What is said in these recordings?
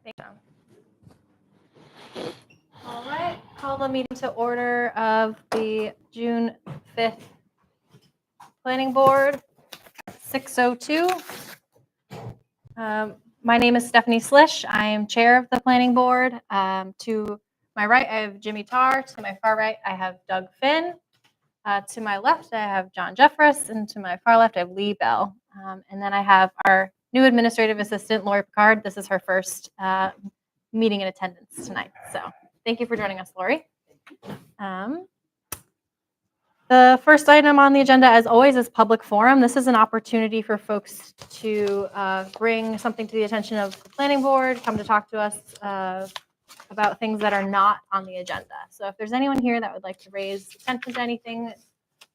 thank you. All right, call the meeting to order of the June 5th Planning Board, 6:02. My name is Stephanie Slysz. I am chair of the Planning Board. To my right, I have Jimmy Tarr. To my far right, I have Doug Finn. To my left, I have John Jeffress, and to my far left, I have Lee Bell. And then I have our new administrative assistant, Lori Picard. This is her first meeting in attendance tonight. So thank you for joining us, Lori. The first item on the agenda, as always, is public forum. This is an opportunity for folks to bring something to the attention of the planning board, come to talk to us about things that are not on the agenda. So if there's anyone here that would like to raise attention to anything,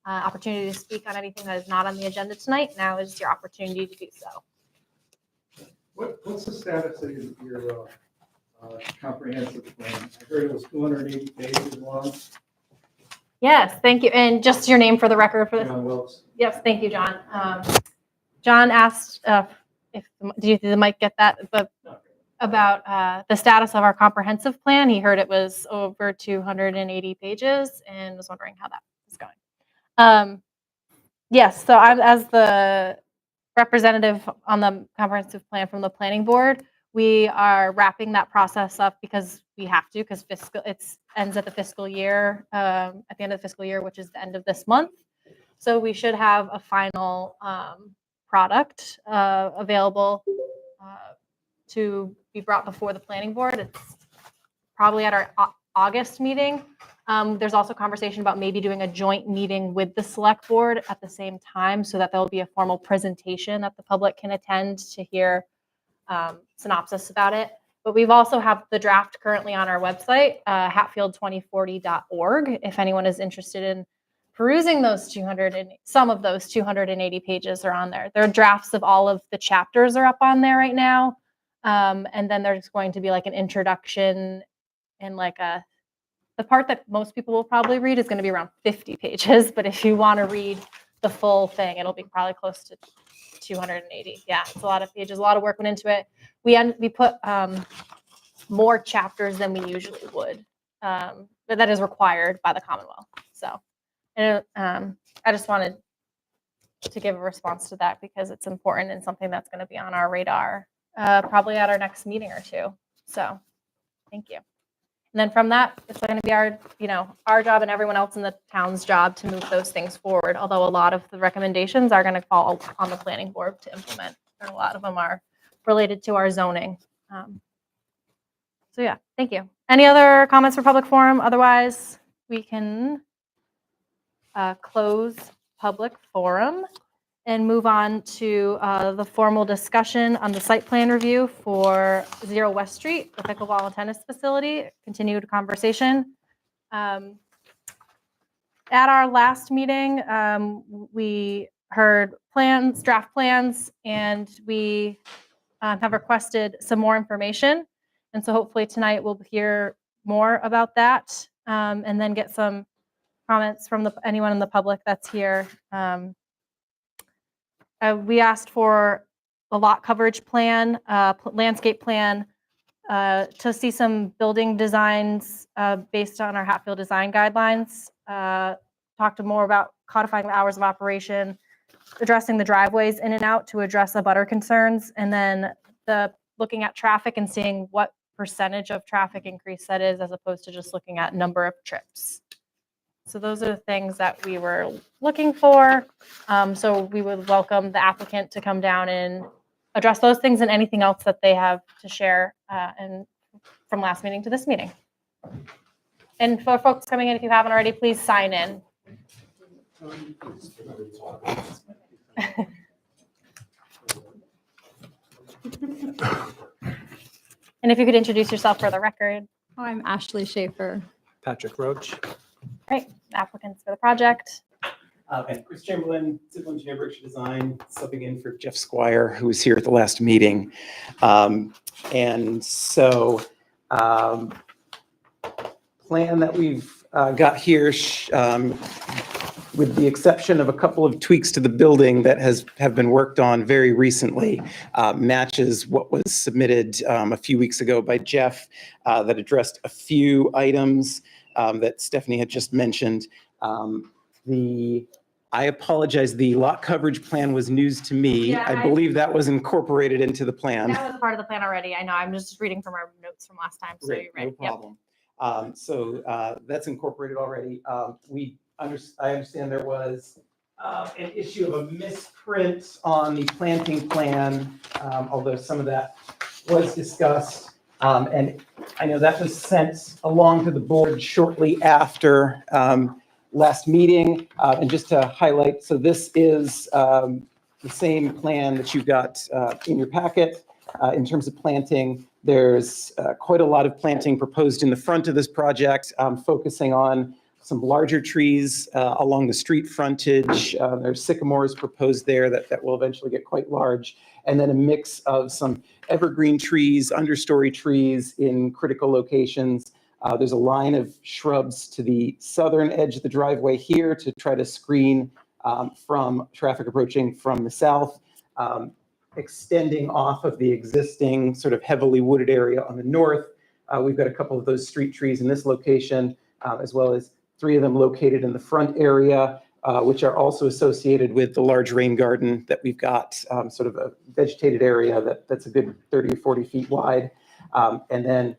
opportunity to speak on anything that is not on the agenda tonight, now is your opportunity to do so. What's the status of your comprehensive plan? I heard it was 280 pages long. Yes, thank you. And just your name for the record for this. John Wilkes. Yes, thank you, John. John asked if the mic get that, but about the status of our comprehensive plan. He heard it was over 280 pages and was wondering how that was going. Yes, so I'm as the representative on the comprehensive plan from the planning board. We are wrapping that process up because we have to, because it ends at the fiscal year, at the end of the fiscal year, which is the end of this month. So we should have a final product available to be brought before the planning board. It's probably at our August meeting. There's also conversation about maybe doing a joint meeting with the select board at the same time so that there'll be a formal presentation that the public can attend to hear synopsis about it. But we've also have the draft currently on our website, hatfield2040.org. If anyone is interested in perusing those 280 pages are on there. There are drafts of all of the chapters are up on there right now. And then there's going to be like an introduction and like the part that most people will probably read is going to be around 50 pages. But if you want to read the full thing, it'll be probably close to 280. Yeah, it's a lot of pages, a lot of work went into it. We put more chapters than we usually would, but that is required by the Commonwealth. So, and I just wanted to give a response to that because it's important and something that's going to be on our radar probably at our next meeting or two. So, thank you. And then from that, it's going to be our job and everyone else in the town's job to move those things forward. Although a lot of the recommendations are going to fall on the planning board to implement, and a lot of them are related to our zoning. So yeah, thank you. Any other comments for public forum? Otherwise, we can close public forum and move on to the formal discussion on the site plan review for 0 West Street, the pickleball and tennis facility. Continued conversation. At our last meeting, we heard draft plans, and we have requested some more information. And so hopefully tonight we'll hear more about that and then get some comments from anyone in the public that's here. We asked for a lot coverage plan, landscape plan, to see some building designs based on our Hatfield design guidelines. Talked more about codifying the hours of operation, addressing the driveways in and out to address abutter concerns, and then looking at traffic and seeing what percentage of traffic increase that is, as opposed to just looking at number of trips. So those are the things that we were looking for. So we would welcome the applicant to come down and address those things and anything else that they have to share and from last meeting to this meeting. And for folks coming in, if you haven't already, please sign in. And if you could introduce yourself for the record. I'm Ashley Schaefer. Patrick Roach. Great, applicants for the project. And Chris Chamberlain, civil engineer, Berkshire Design, subbing in for Jeff Squire, who was here at the last meeting. And so plan that we've got here with the exception of a couple of tweaks to the building that have been worked on very recently, matches what was submitted a few weeks ago by Jeff that addressed a few items that Stephanie had just mentioned. I apologize, the lot coverage plan was news to me. Yeah, I believe that was incorporated into the plan. That was part of the plan already. I know. I'm just reading from our notes from last time. So Great, you're right. no problem. So that's incorporated already. I understand there was an issue of a misprint on the planting plan, although some of that was discussed. And I know that was sent along to the board shortly after last meeting. And just to highlight, so this is the same plan that you've got in your packet in terms of planting. There's quite a lot of planting proposed in the front of this project, focusing on some larger trees along the street frontage. There's sycamores proposed there that will eventually get quite large. And then a mix of some evergreen trees, understory trees in critical locations. There's a line of shrubs to the southern edge of the driveway here to try to screen from traffic approaching from the south, extending off of the existing sort of heavily wooded area on the north. We've got a couple of those street trees in this location, as well as 3 of them located in the front area, which are also associated with the large rain garden that we've got, sort of a vegetated area that's a good 30 or 40 feet wide. And then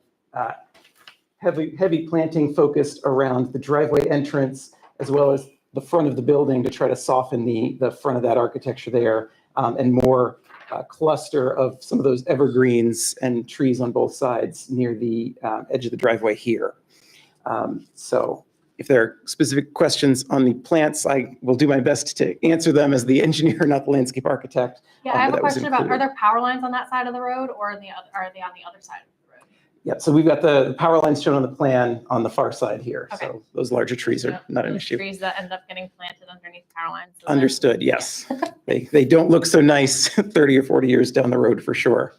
heavy planting focused around the driveway entrance, as well as the front of the building to try to soften the front of that architecture there, and more cluster of some of those evergreens and trees on both sides near the edge of the driveway here. So if there are specific questions on the plants, I will do my best to answer them as the engineer, not the landscape architect. Yeah, I have but a that was question about, are included. there power lines on that side of the road or are they on the other side of the road? Yeah, so we've got the power lines shown on the plan on the far side here. Okay. So those larger trees are not an Those issue. Trees that end up getting planted underneath power lines. So that- Understood, yes. They don't look so nice 30 or 40 years down the road for sure.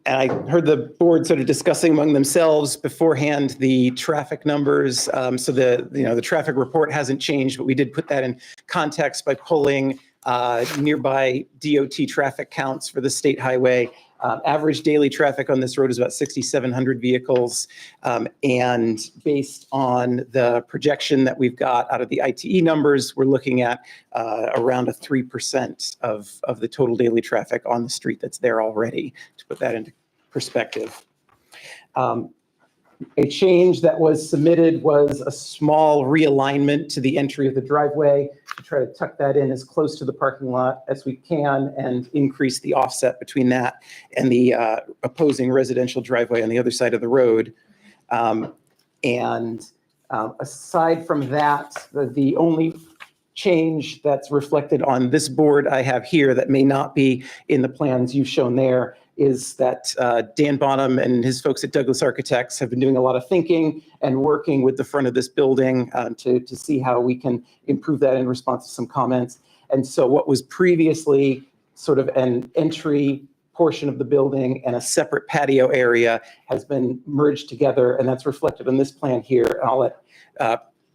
And I heard the board sort of discussing among themselves beforehand the traffic numbers. So the traffic report hasn't changed, but we did put that in context by pulling nearby DOT traffic counts for the state highway. Average daily traffic on this road is about 6,700 vehicles. And based on the projection that we've got out of the ITE numbers, we're looking at around a 3% of the total daily traffic on the street that's there already, to put that into perspective. A change that was submitted was a small realignment to the entry of the driveway to try to tuck that in as close to the parking lot as we can and increase the offset between that and the opposing residential driveway on the other side of the road. Aside from that, the only change that's reflected on this board I have here that may not be in the plans you've shown there is that Dan Bonham and his folks at Douglas Architects have been doing a lot of thinking and working with the front of this building to see how we can improve that in response to some comments. And so what was previously sort of an entry portion of the building and a separate patio area has been merged together, and that's reflected on this plan here. I'll let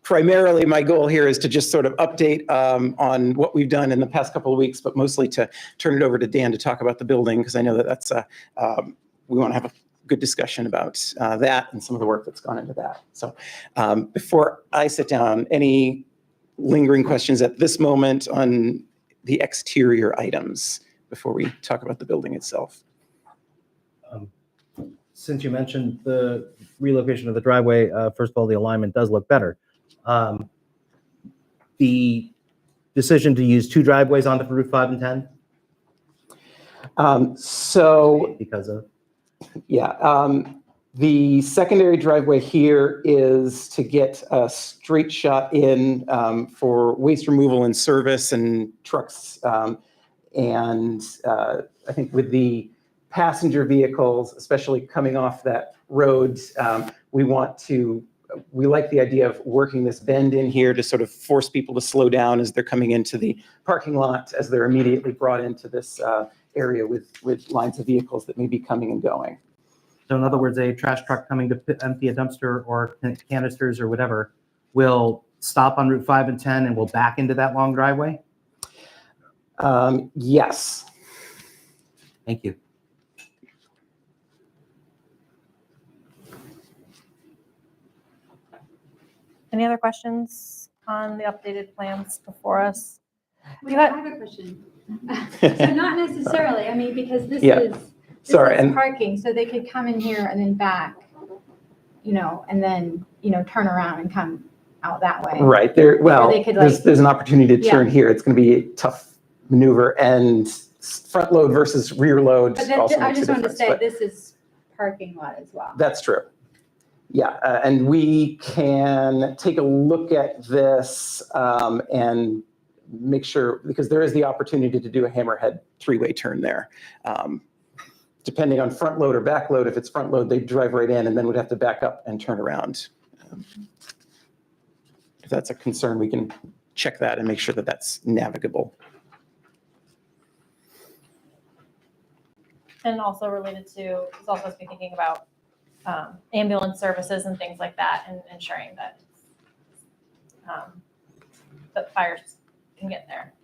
primarily, my goal here is to just sort of update on what we've done in the past couple of weeks, but mostly to turn it over to Dan to talk about the building, because I know that that's we want to have a good discussion about that and some of the work that's gone into that. So before I sit down, any lingering questions at this moment on the exterior items before we talk about the building itself? Since you mentioned the relocation of the driveway, first of all, the alignment does look better. The decision to use 2 driveways onto Route 5 and 10? Because of? Yeah, the secondary driveway here is to get a straight shot in for waste removal and service and trucks. And I think with the passenger vehicles, especially coming off that road, we like the idea of working this bend in here to sort of force people to slow down as they're coming into the parking lot, as they're immediately brought into this area with lines of vehicles that may be coming and going. So in other words, a trash truck coming to empty a dumpster or canisters or whatever will stop on Route 5 and 10 and we'll back into that long driveway? Yes. Thank you. Any other questions on the updated plans before us? Wait, I have a question. So not necessarily, I mean, because this Yeah. is, Sorry, this is and- parking, so they could come in here and then back, and then, turn around and come out that way. Right there. Well, they could, there's an opportunity to Yeah. turn here. It's going to be a tough maneuver, and front load versus rear load But also I makes a just wanted to difference. say, But this is parking lot as well. that's true. Yeah, and we can take a look at this and make sure, because there is the opportunity to do a hammerhead three-way turn there. Depending on front load or back load, if it's front load, they drive right in and then would have to back up and turn around. If that's a concern, we can check that and make sure that that's navigable. And also related to, it's also supposed to be thinking about ambulance services and things like that, and ensuring that that fires can get there.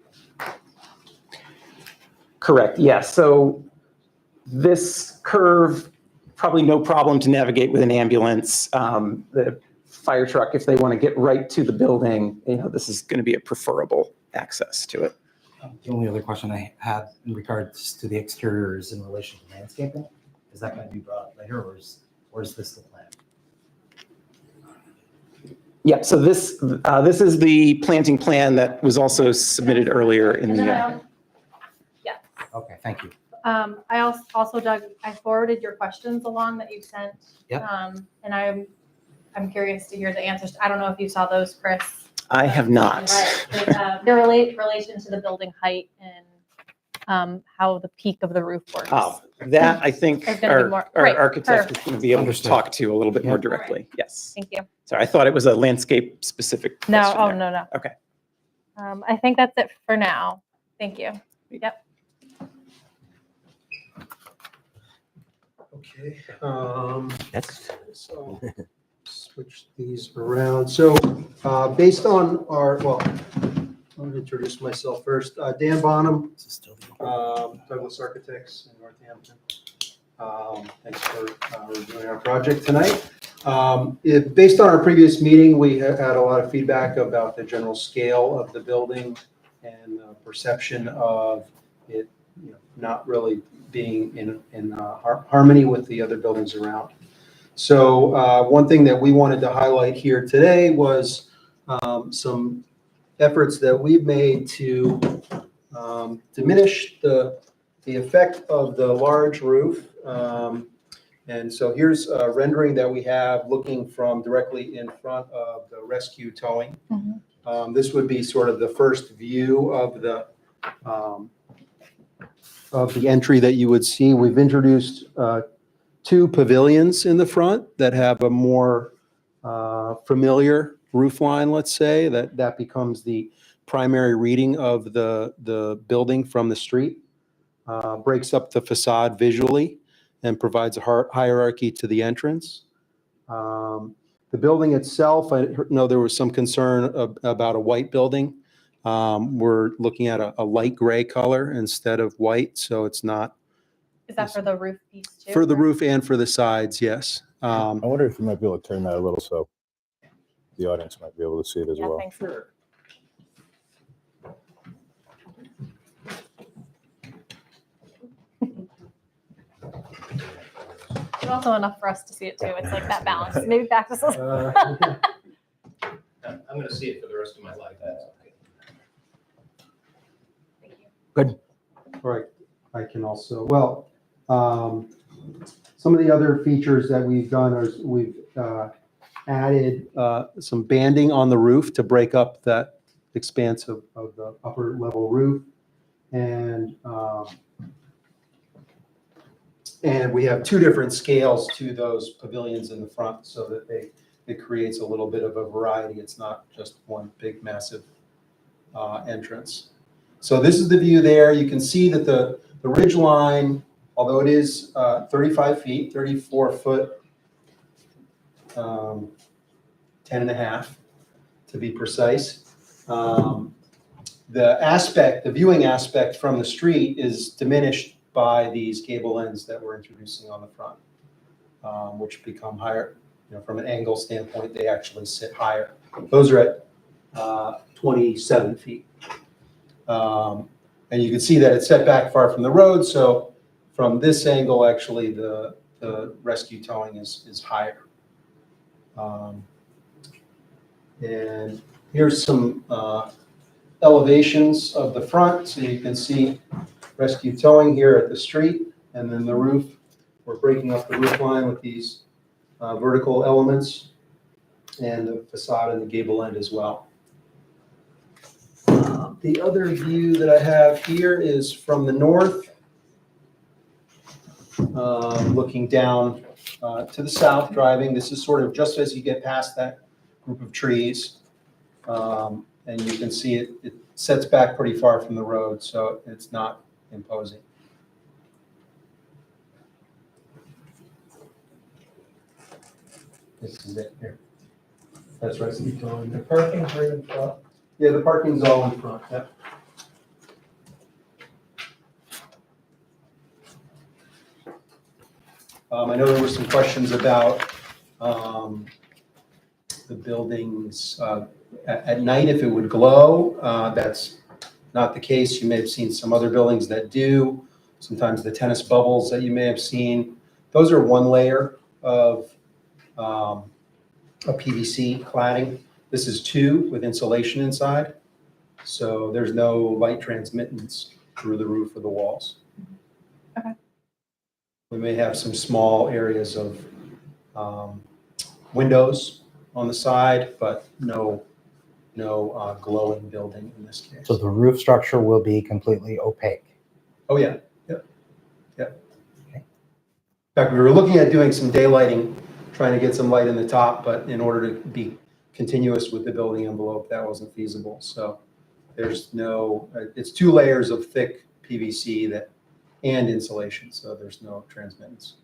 Correct, yes. So this curve, probably no problem to navigate with an ambulance. The fire truck, if they want to get right to the building, this is going to be a preferable access to it. The only other question I had in regards to the exteriors in relation to landscaping, is that going to be brought up later, or is this the plan? Yeah, so this is the planting plan that was also submitted earlier in And then the. yeah. Okay, thank you. I also, Doug, I forwarded your questions along that you sent. Yep. And I'm curious to hear the answers. I don't know if you saw those, Chris. I have not. Right. Their relation to the building height and how the peak of the roof works. Oh, that I think There's gonna be more- our right, architect is going to be able to Understood. talk to a little bit more Yeah. directly. Yes. Thank you. Sorry, I thought it was a landscape specific No, question oh, there. no. Okay. I think that's it for now. Thank you. Yep. Okay, That's so switch these around. So based on well, I'm going to introduce myself first. Dan Bonham, still Douglas Architects in Northampton. Thanks for reviewing our project tonight. Based on our previous meeting, we had a lot of feedback about the general scale of the building and perception of it not really being in harmony with the other buildings around. So one thing that we wanted to highlight here today was some efforts that we've made to diminish the effect of the large roof. And so here's a rendering that we have looking from directly in front of the rescue towing. Mhm. This would be sort of the first view of the entry that you would see. We've introduced two pavilions in the front that have a more familiar roof line, let's say, that becomes the primary reading of the building from the street, breaks up the facade visually, and provides a hierarchy to the entrance. The building itself, I know there was some concern about a white building. We're looking at a light gray color instead of white, so it's not. Is that for the roof piece too? For the roof and for the sides, yes. I wonder if you might be able to turn that a little so the audience might be able to see it as Yeah, well. thanks. It's also enough for us to see it too. It's like that balance. Maybe back this. I'm going to see it for the rest of my life. That's okay. Thank you. All right, I can also, some of the other features that we've done is we've added some banding on the roof to break up that expanse of the upper level roof. And we have two different scales to those pavilions in the front so that it creates a little bit of a variety. It's not just one big massive entrance. So this is the view there. You can see that the ridge line, although it is 35 feet, 34 foot, 10 and a half, to be precise. The viewing aspect from the street is diminished by these gable ends that we're introducing on the front, which become higher. From an angle standpoint, they actually sit higher. Those are at 27 feet. And you can see that it's set back far from the road, so from this angle, actually, the rescue towing is higher. And here's some elevations of the front, so you can see rescue towing here at the street, and then the roof. We're breaking up the roof line with these vertical elements, and the facade and the gable end as well. The other view that I have here is from the north, looking down to the south, driving. This is sort of just as you get past that group of trees. And you can see it sets back pretty far from the road, so it's not imposing. This is it here. That's right. The parking's right in front. Yeah, the parking's all in front, yep. I know there were some questions about the buildings at night, if it would glow. That's not the case. You may have seen some other buildings that do. Sometimes the tennis bubbles that you may have seen. Those are one layer of a PVC cladding. This is two with insulation inside. So there's no light transmittance through the roof or the walls. Okay. We may have some small areas of windows on the side, but no glowing building in this case. So the roof structure will be completely opaque. Oh, yeah. Yep. Yep. Okay. In fact, we were looking at doing some daylighting, trying to get some light in the top, but in order to be continuous with the building envelope, that wasn't feasible. So there's it's two layers of thick PVC and insulation, so there's no transmittance.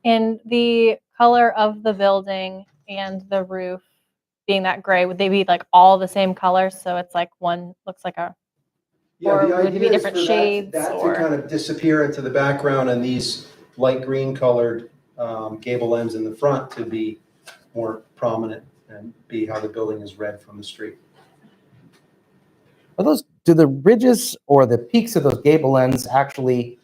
And the color of the building and the roof being that gray, would they be like all the same color? So it's like one looks like a, or the would it be idea is different for shades, that or- to kind of disappear into the background, and these light green colored gable ends in the front to be more prominent and be how the building is read from the street. Do the ridges or the peaks of those gable ends actually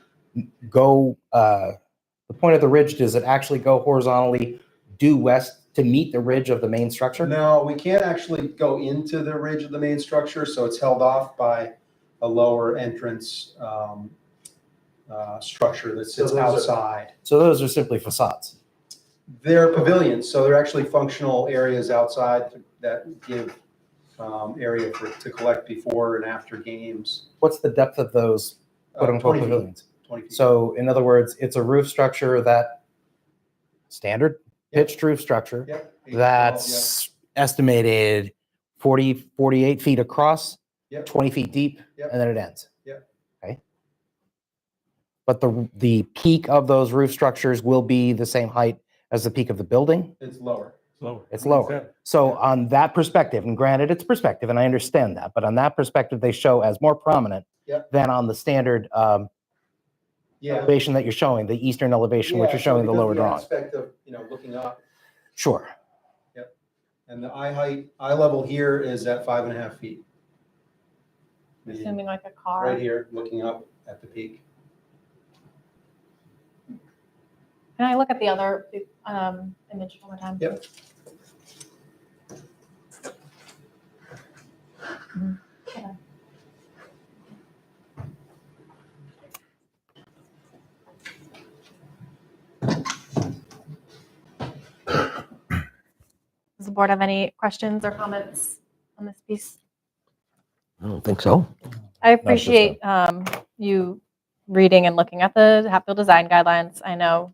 go, the point of the ridge, does it actually go horizontally due west to meet the ridge of the main structure? No, we can't actually go into the ridge of the main structure, so it's held off by a lower entrance structure that sits outside. So those are simply facades. They're pavilions, so they're actually functional areas outside that give area to collect before and after games. What's the depth of those quote unquote 20 feet. pavilions? 20 feet. So in other words, it's a roof structure that standard pitched roof structure Yep. 8 to 12, that's estimated 48 feet across, Yep. 20 feet deep, Yep. and then it ends. Yep. Okay. But the peak of those roof structures will be the same height as the peak of the building. It's lower. It's lower. So on that perspective, and granted it's perspective, and I understand that, but on that perspective, they show as more prominent Yep. than on the standard Yeah. elevation that you're showing, the eastern elevation, which Yeah, you're showing the because lower drawing. aspect of, looking up. Sure. And the eye level here is at 5.5 feet. assuming like a car? Right here, looking up at the peak. Can I look at the other image one more time? Yep. Okay. Does the board have any questions or comments on this piece? I don't think so. I appreciate you reading and looking at the Hatfield design guidelines. I know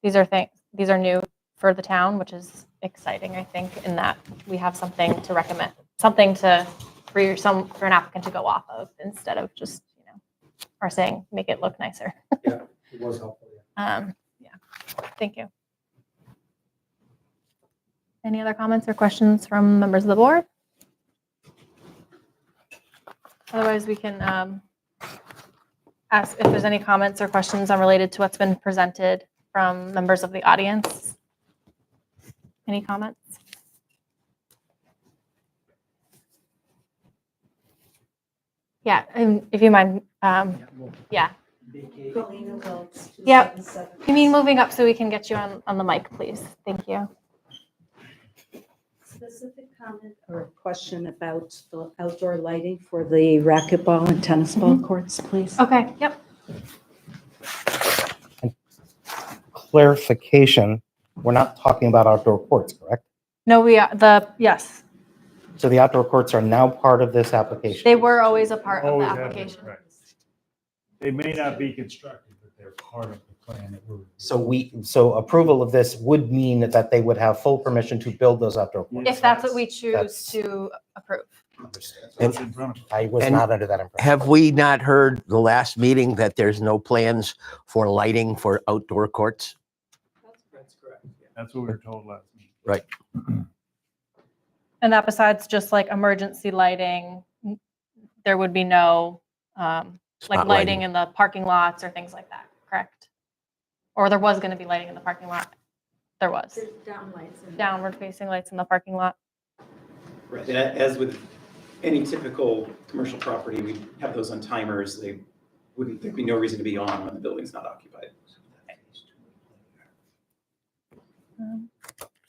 these are new for the town, which is exciting, I think, in that we have something to recommend, something to for an applicant to go off of instead of just, or saying make it look nicer. Yeah, it was helpful. Yeah. Yeah. Thank you. Any other comments or questions from members of the board? Otherwise, we can ask if there's any comments or questions unrelated to what's been presented from members of the audience. Any comments? Yeah, and if you mind, yeah. Yep. You mean moving up so we can get you on the mic, please? Thank you. Specific comment or question about the outdoor lighting for the racquetball and tennis ball courts, please? Okay, yep. Clarification, we're not talking about outdoor courts, correct? No, yes, So the outdoor courts are now part of this application. they were always a part of the Always have been, application. right. They may not be constructed, but they're part of the plan that we're. So approval of this would mean that they would have full permission to build those outdoor courts. If that's what we choose That's- to approve. It's in front of them. I was And not under that impression. Have we not heard the last meeting that there's no plans for lighting for outdoor courts? That's correct. Yeah. That's what we were told last meeting. Right. And that besides just like emergency lighting, there would be no like Spot lighting in the parking lots or things like that, correct? Or there was going to be lighting in the parking lot? There was. Downward facing lights in the parking lot. Right, and as with any typical commercial property, we have those on timers. There'd be no reason to be on when the building's not occupied. All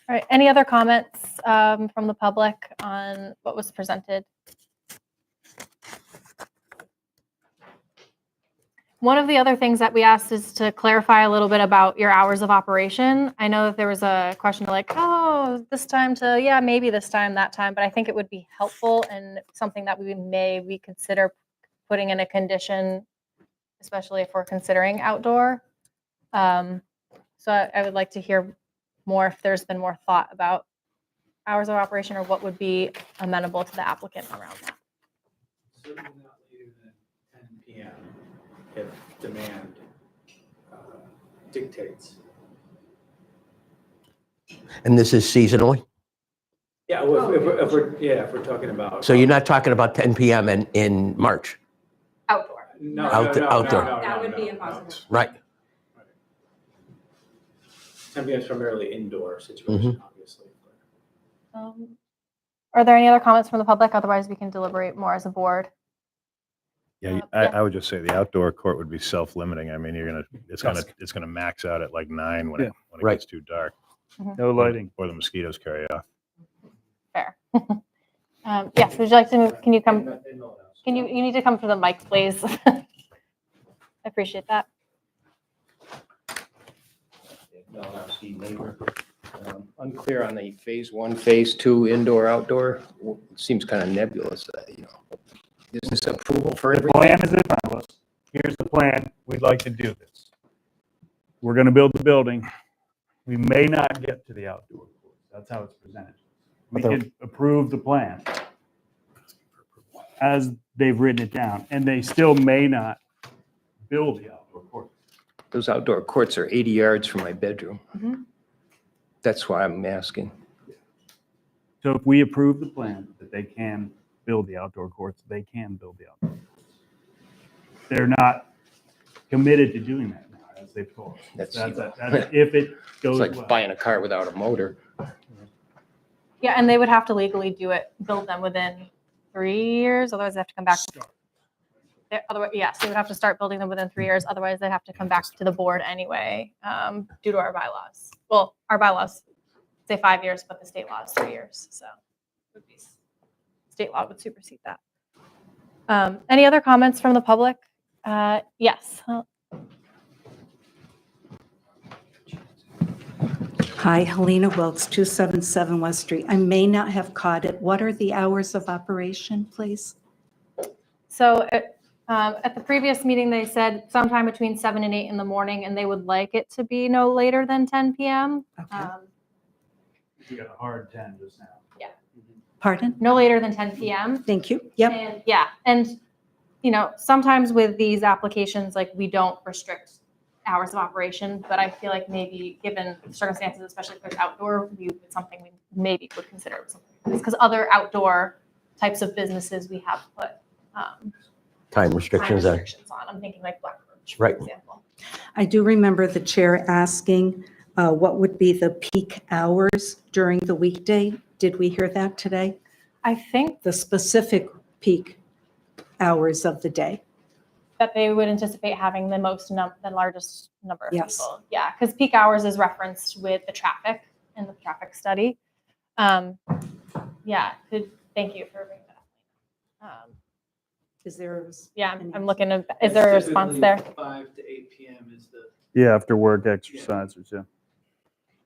right, any other comments from the public on what was presented? One of the other things that we asked is to clarify a little bit about your hours of operation. I know that there was a question like, oh, this time to, yeah, maybe this time, that time, but I think it would be helpful and something that we may reconsider putting in a condition, especially if we're considering outdoor. So I would like to hear more if there's been more thought about hours of operation or what would be amenable to the applicant around that. Certainly not later than 10 PM if demand dictates. And this is seasonally? Yeah, if we're talking about. So you're not talking about 10 PM in March? Outdoor. No, Outdoor. That would be impossible. Right. 10 PM is primarily indoor situation, obviously. Are there any other comments from the public? Otherwise, we can deliberate more as a board. Yeah, Yeah. I would just say the outdoor court would be self-limiting. I mean, it's gonna max out at like 9 when it Right. gets too dark. No lighting. Or the mosquitoes carry off. Fair. Yes, would you like to move? Can you come? You need to come to the mic, please. I appreciate that. Steve Neighbor. Unclear on the phase 1, phase 2, indoor, outdoor. Seems kind of nebulous, Is this approval for The everything? plan is in front of us. Here's the plan. We'd like to do this. We're going to build the building. We may not get to the outdoor courts. That's how it's presented. We But can approve the plan as they've written it down, and they still may not build the outdoor court. Those outdoor courts are 80 yards from my bedroom. Mhm. That's why I'm asking. So if we approve the plan that they can build the outdoor courts, they can build the outdoor courts. They're not committed to doing that now, as they've told us. That's If it It's goes like well. buying a car without a motor. Yeah, and they would have to legally build them within 3 years. Otherwise, they have to come back. Otherwise, yes, they would have to start building them within 3 years. Otherwise, they'd have to come back to the board anyway, due to our bylaws. Well, our bylaws say 5 years, but the state law is 3 years. So state law would supersede that. Any other comments from the public? Yes. Hi, Helena Wilkes, 277 West Street. I may not have caught it. What are the hours of operation, please? So at the previous meeting, they said sometime between 7 and 8 in the morning, and they would like it to be no later than 10 p.m. Okay. You got a hard 10 just now. Pardon? No later than 10 p.m. Thank you. Yep. And yeah, and sometimes with these applications, like we don't restrict hours of operation, but I feel like maybe given circumstances, especially if it's outdoor, it's something we maybe would consider because other outdoor types of businesses we have put Time time restrictions on. restrictions on. I'm thinking like Black Birch, for Right. example. I do remember the chair asking what would be the peak hours during the weekday. Did we hear that today? I think The specific peak hours of the day. that they would anticipate having the largest number of Yes. people. Yeah, because peak hours is referenced with the traffic in the traffic study. Yeah, thank you for bringing that up. Is there? Yeah, I'm looking at, is there a response there? 5 to 8 p.m. is the, Yeah, after work exercises, yeah.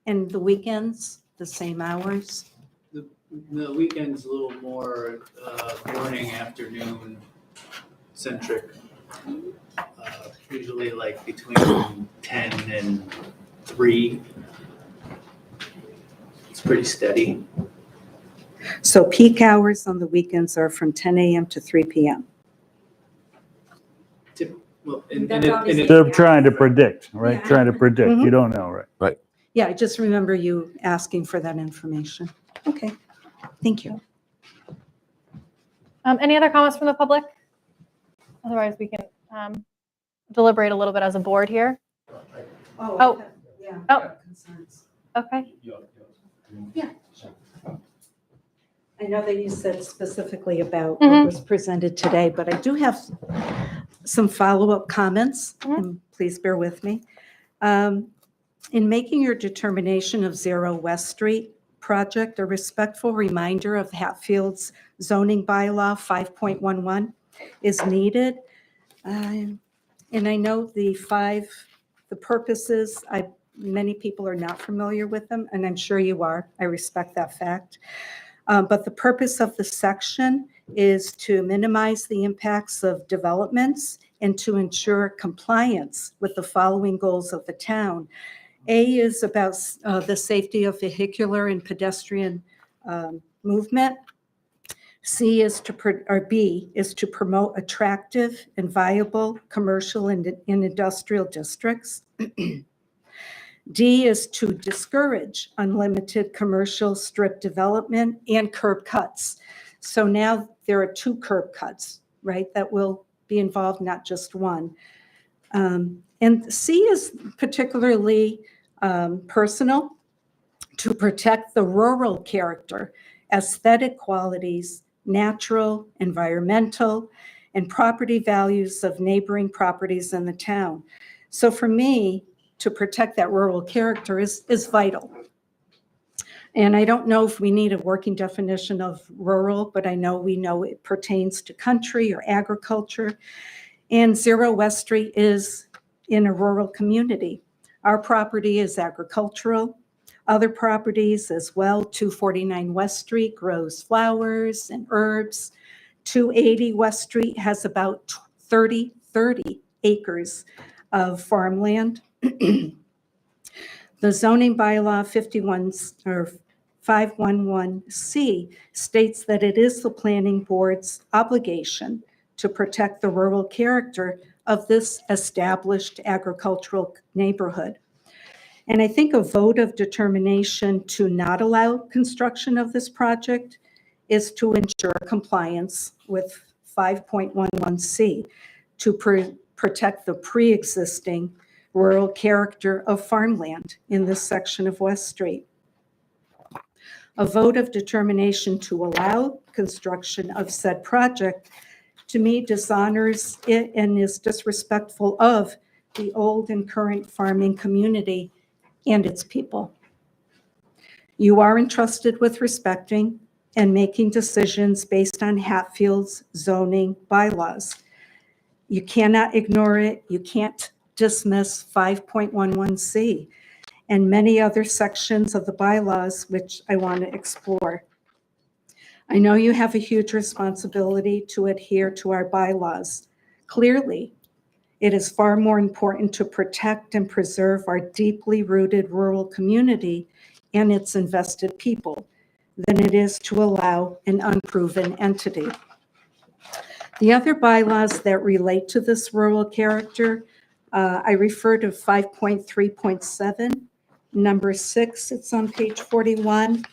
And the weekends, the same hours? the weekend's a little more morning, afternoon centric. Usually like between 10 and 3. It's pretty steady. So peak hours on the weekends are from 10 a.m. to 3 p.m. Well, That's obviously- They're trying to predict, right? Yeah. Trying to predict. Mhm. You don't know, right? Yeah, I just remember you asking for that information. Okay, thank you. Any other comments from the public? Otherwise, we can deliberate a little bit as a board here. Oh. Yeah. Oh. Concerns. Okay. Yeah. I know that you said specifically about Mhm. what was presented today, but I do have some follow-up comments, and please bear with me. In making your determination of 0 West Street project, a respectful reminder of Hatfield's zoning bylaw 5.11 is needed. And I know the purposes, many people are not familiar with them, and I'm sure you are. I respect that fact. But the purpose of the section is to minimize the impacts of developments and to ensure compliance with the following goals of the town. A is about the safety of vehicular and pedestrian movement. B is to promote attractive and viable commercial and industrial districts. D is to discourage unlimited commercial strip development and curb cuts. So now there are 2 curb cuts, right, that will be involved, not just one. And C is particularly personal, to protect the rural character, aesthetic qualities, natural, environmental, and property values of neighboring properties in the town. So for me, to protect that rural character is vital. And I don't know if we need a working definition of rural, but we know it pertains to country or agriculture. And 0 West Street is in a rural community. Our property is agricultural. Other properties as well, 249 West Street grows flowers and herbs. 280 West Street has about 30 acres of farmland. The zoning bylaw 511C states that it is the planning board's obligation to protect the rural character of this established agricultural neighborhood. And I think a vote of determination to not allow construction of this project is to ensure compliance with 5.11C to protect the pre-existing rural character of farmland in this section of West Street. A vote of determination to allow construction of said project, to me, dishonors it and is disrespectful of the old and current farming community and its people. You are entrusted with respecting and making decisions based on Hatfield's zoning bylaws. You cannot ignore it. You can't dismiss 5.11C and many other sections of the bylaws which I want to explore. I know you have a huge responsibility to adhere to our bylaws. Clearly, it is far more important to protect and preserve our deeply rooted rural community and its invested people than it is to allow an unproven entity. The other bylaws that relate to this rural character I refer to 5.3.7, number 6, it's on page 41.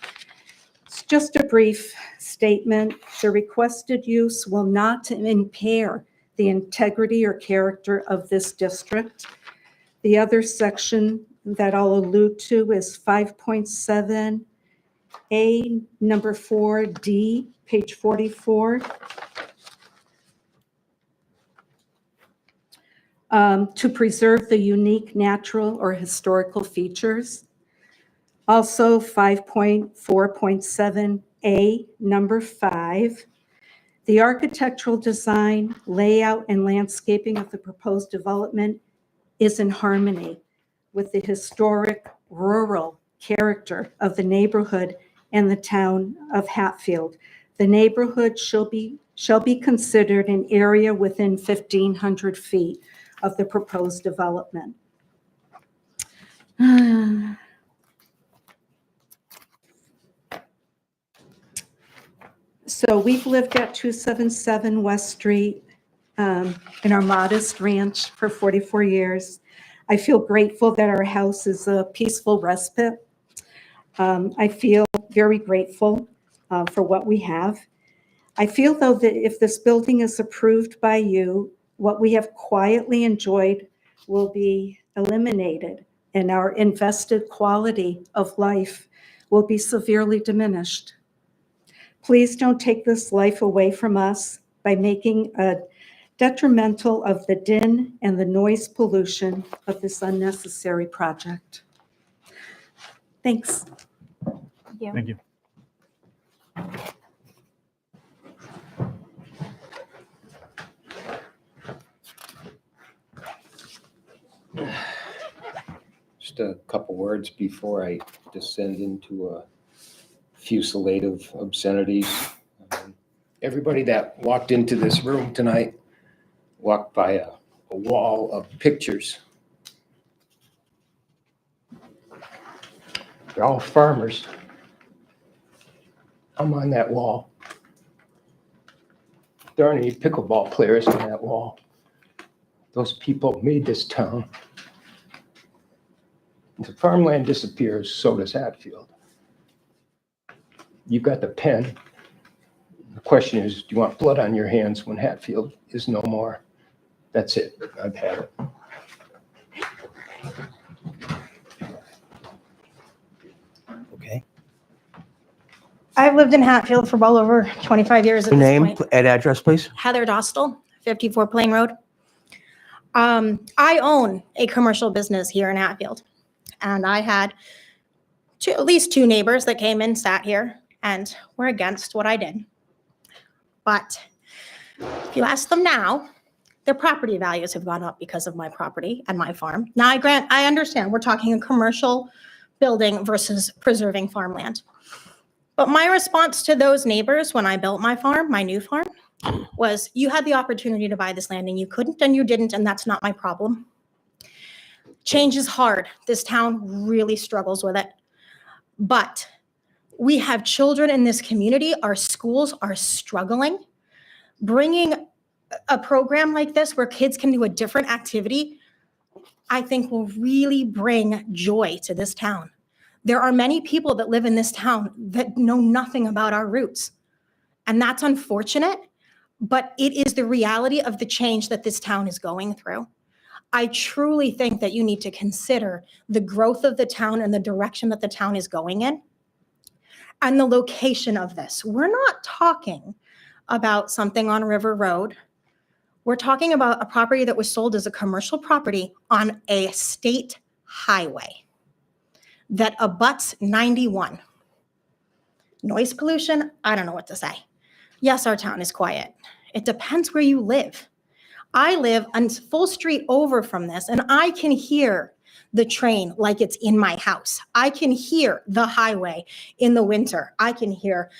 It's just a brief statement. The requested use will not impair the integrity or character of this district. The other section that I'll allude to is 5.7A, number 4D, page 44. To preserve the unique natural or historical features. Also 5.4.7A, number 5. The architectural design, layout, and landscaping of the proposed development is in harmony with the historic rural character of the neighborhood and the town of Hatfield. The neighborhood shall be considered an area within 1,500 feet of the proposed development. So we've lived at 277 West Street in our modest ranch for 44 years. I feel grateful that our house is a peaceful respite. I feel very grateful for what we have. I feel, though, that if this building is approved by you, what we have quietly enjoyed will be eliminated, and our invested quality of life will be severely diminished. Please don't take this life away from us by making a detrimental of the din and the noise pollution of this unnecessary project. Thanks. Thank you. Thank you. Just a couple words before I descend into a fusillade of obscenities. Everybody that walked into this room tonight walked by a wall of pictures. They're all farmers. I'm on that wall. There aren't any pickleball players on that wall. Those people made this town. If the farmland disappears, so does Hatfield. You've got the pen. The question is, do you want blood on your hands when Hatfield is no more? That's it. I've had it. Okay. I've lived in Hatfield for well over 25 years at Your this name point. and address, please? Heather Dostal, 54 Plain Road. I own a commercial business here in Hatfield, and I had at least two neighbors that came in, sat here, and were against what I did. But if you ask them now, their property values have gone up because of my property and my farm. Now, I understand we're talking a commercial building versus preserving farmland. But my response to those neighbors when I built my farm, my new farm, was you had the opportunity to buy this land and you couldn't and you didn't, and that's not my problem. Change is hard. This town really struggles with it. But we have children in this community. Our schools are struggling. Bringing a program like this where kids can do a different activity, I think will really bring joy to this town. There are many people that live in this town that know nothing about our roots. And that's unfortunate, but it is the reality of the change that this town is going through. I truly think that you need to consider the growth of the town and the direction that the town is going in and the location of this. We're not talking about something on River Road. We're talking about a property that was sold as a commercial property on a state highway that abuts 91. Noise pollution, I don't know what to say. Yes, our town is quiet. It depends where you live. I live on full street over from this, and I can hear the train like it's in my house. I can hear the highway in the winter. I can hear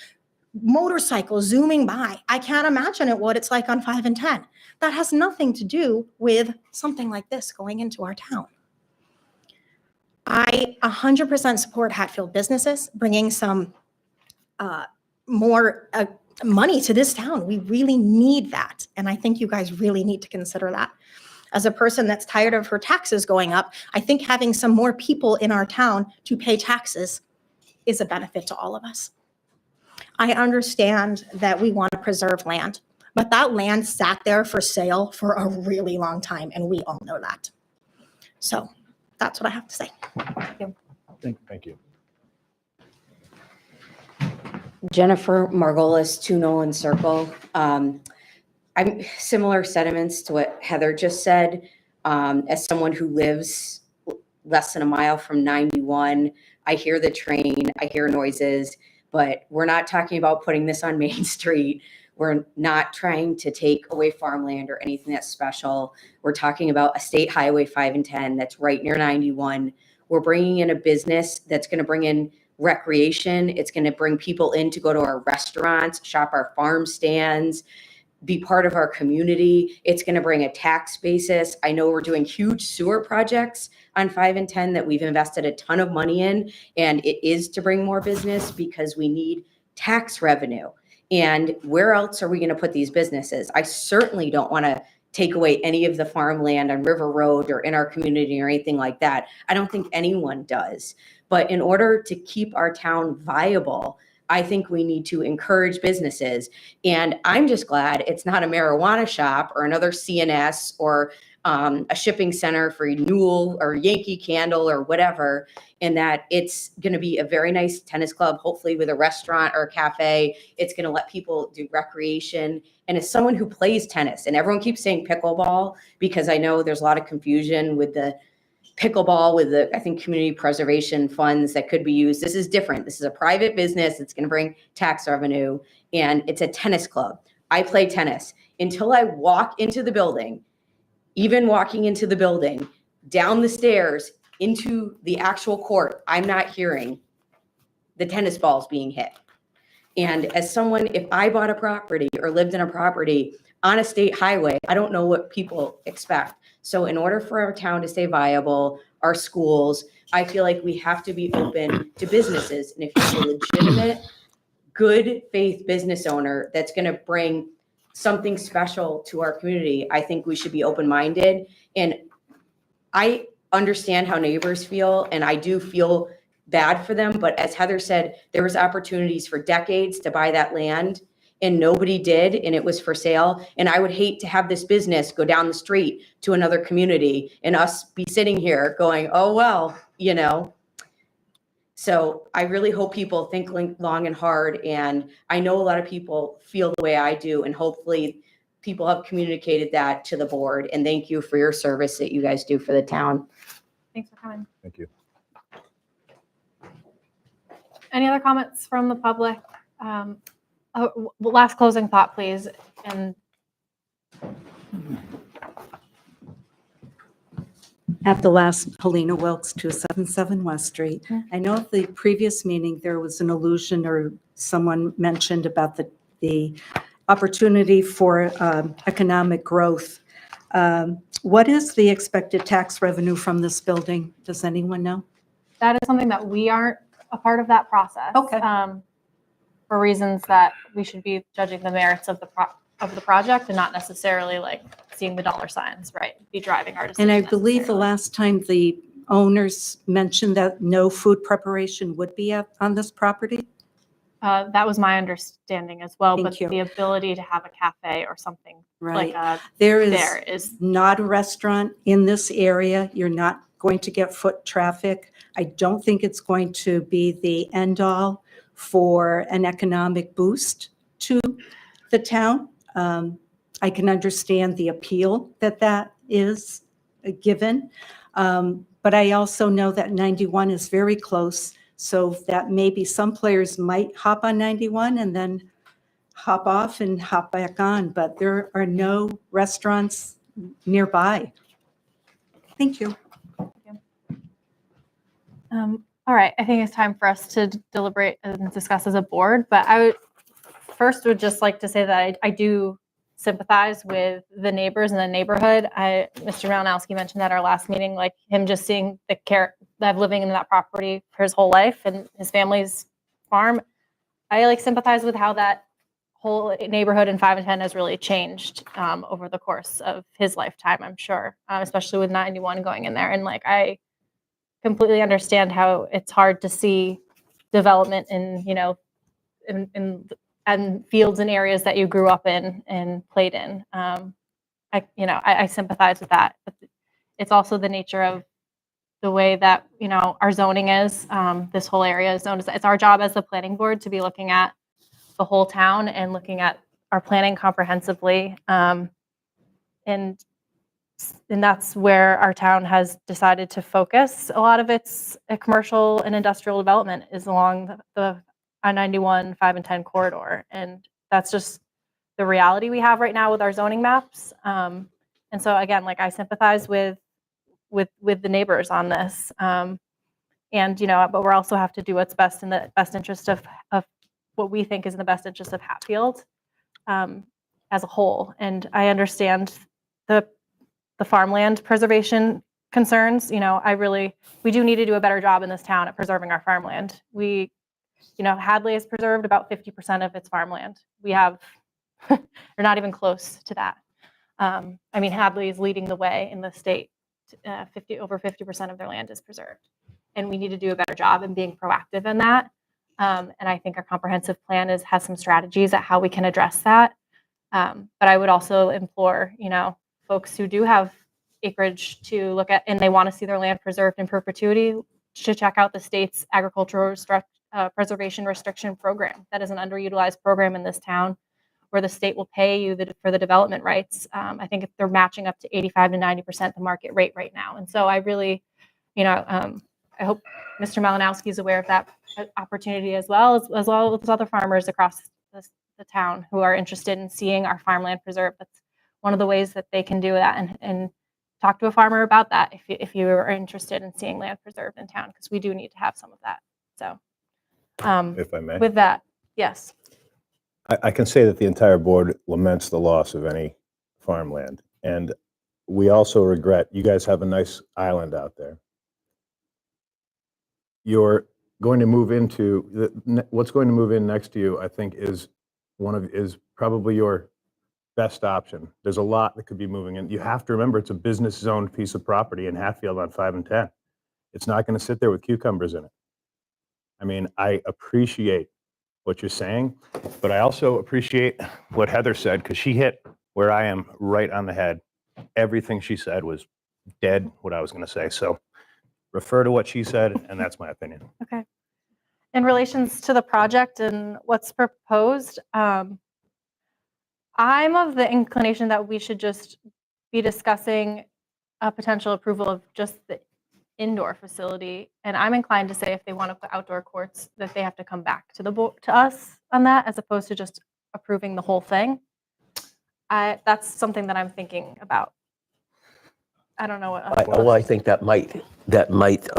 motorcycles zooming by. I can't imagine what it's like on 5 and 10. That has nothing to do with something like this going into our town. I 100% support Hatfield businesses bringing some more money to this town. We really need that. And I think you guys really need to consider that. As a person that's tired of her taxes going up, I think having some more people in our town to pay taxes is a benefit to all of us. I understand that we want to preserve land, but that land sat there for sale for a really long time, and we all know that. So that's what I have to say. Thank you. Jennifer Margolis, 2 Nolan Circle. I'm similar sentiments to what Heather just said. As someone who lives less than a mile from 91, I hear the train, I hear noises, but we're not talking about putting this on Main Street. We're not trying to take away farmland or anything that's special. We're talking about a state highway 5 and 10 that's right near 91. We're bringing in a business that's going to bring in recreation. It's going to bring people in to go to our restaurants, shop our farm stands, be part of our community. It's going to bring a tax basis. I know we're doing huge sewer projects on 5 and 10 that we've invested a ton of money in, and it is to bring more business because we need tax revenue. And where else are we going to put these businesses? I certainly don't want to take away any of the farmland on River Road or in our community or anything like that. I don't think anyone does. But in order to keep our town viable, I think we need to encourage businesses. And I'm just glad it's not a marijuana shop or another CNS or a shipping center for Newell or Yankee Candle or whatever, and that it's going to be a very nice tennis club, hopefully with a restaurant or a cafe. It's going to let people do recreation. And as someone who plays tennis, and everyone keeps saying pickleball, because I know there's a lot of confusion with the pickleball with the, I think, community preservation funds that could be used. This is different. This is a private business. It's going to bring tax revenue, and it's a tennis club. I play tennis. Until I walk into the building, even walking into the building, down the stairs into the actual court, I'm not hearing the tennis balls being hit. And as someone, if I bought a property or lived in a property on a state highway, I don't know what people expect. So in order for our town to stay viable, our schools, I feel like we have to be open to businesses. And if you're a legitimate, good faith business owner that's going to bring something special to our community, I think we should be open-minded. And I understand how neighbors feel, and I do feel bad for them. But as Heather said, there was opportunities for decades to buy that land, and nobody did, and it was for sale. And I would hate to have this business go down the street to another community and us be sitting here going, oh, well, you know. So I really hope people think long and hard. And I know a lot of people feel the way I do, and hopefully people have communicated that to the board. And thank you for your service that you guys do for the town. Thanks for coming. Thank you. Any other comments from the public? Last closing thought, please. And At the last, Helena Wilkes, 277 West Street. I know at the previous meeting, there was an allusion or someone mentioned about the opportunity for economic growth. What is the expected tax revenue from this building? Does anyone know? that is something that we aren't a part of that process. Okay. For reasons that we should be judging the merits of the project and not necessarily like seeing the dollar signs, right? Be driving our decision. And I believe the last time the owners mentioned that no food preparation would be on this property. That was my understanding as well, Thank but you. the ability to have a cafe or something Right. like There there is not a restaurant in this area. You're not going to get foot traffic. I don't think it's going to be the end all for an economic boost to the town. I can understand the appeal that is given. But I also know that 91 is very close. So that maybe some players might hop on 91 and then hop off and hop back on, but there are no restaurants nearby. Thank you. all right. I think it's time for us to deliberate and discuss as a board. But I would just like to say that I do sympathize with the neighbors in the neighborhood. Mr. Malinowski mentioned at our last meeting, like him just seeing the care that living in that property for his whole life and his family's farm. I like sympathize with how that whole neighborhood in 5 and 10 has really changed over the course of his lifetime, I'm sure, especially with 91 going in there. And like, I completely understand how it's hard to see development in, you know, and fields and areas that you grew up in and played in. I sympathize with that. But it's also the nature of the way that, you know, our zoning is. This whole area is known as, it's our job as the planning board to be looking at the whole town and looking at our planning comprehensively. And that's where our town has decided to focus a lot of its commercial and industrial development is along the I-91, 5 and 10 corridor. And that's just the reality we have right now with our zoning maps. And so again, like, I sympathize with the neighbors on this. And, you know, but we also have to do what's best in the best interest of what we think is in the best interest of Hatfield as a whole. And I understand the farmland preservation concerns. You know, we do need to do a better job in this town at preserving our farmland. You know, Hadley has preserved about 50% of its farmland. We have, we're not even close to that. I mean, Hadley is leading the way in the state. Over 50% of their land is preserved. And we need to do a better job in being proactive in that. And I think our comprehensive plan has some strategies at how we can address that. But I would also implore, you know, folks who do have acreage to look at and they want to see their land preserved in perpetuity to check out the state's agricultural preservation restriction program. That is an underutilized program in this town where the state will pay you for the development rights. I think they're matching up to 85 to 90% the market rate right now. And so I really, you know, I hope Mr. Malinowski is aware of that opportunity as well as other farmers across the town who are interested in seeing our farmland preserved. That's one of the ways that they can do that, and talk to a farmer about that if you are interested in seeing land preserved in town, because we do need to have some of that. So If I may. with that, yes. I can say that the entire board laments the loss of any farmland. And we also regret, you guys have a nice island out there. You're going to move into, what's going to move in next to you, I think, is probably your best option. There's a lot that could be moving in. You have to remember it's a business zoned piece of property in Hatfield on 5 and 10. It's not going to sit there with cucumbers in it. I mean, I appreciate what you're saying, but I also appreciate what Heather said, because she hit where I am right on the head. Everything she said was dead what I was going to say. So refer to what she said, and that's my opinion. Okay. In relations to the project and what's proposed, I'm of the inclination that we should just be discussing a potential approval of just the indoor facility. And I'm inclined to say if they want to put outdoor courts, that they have to come back to to us on that, as opposed to just approving the whole thing. That's something that I'm thinking about. I don't know what. I think that might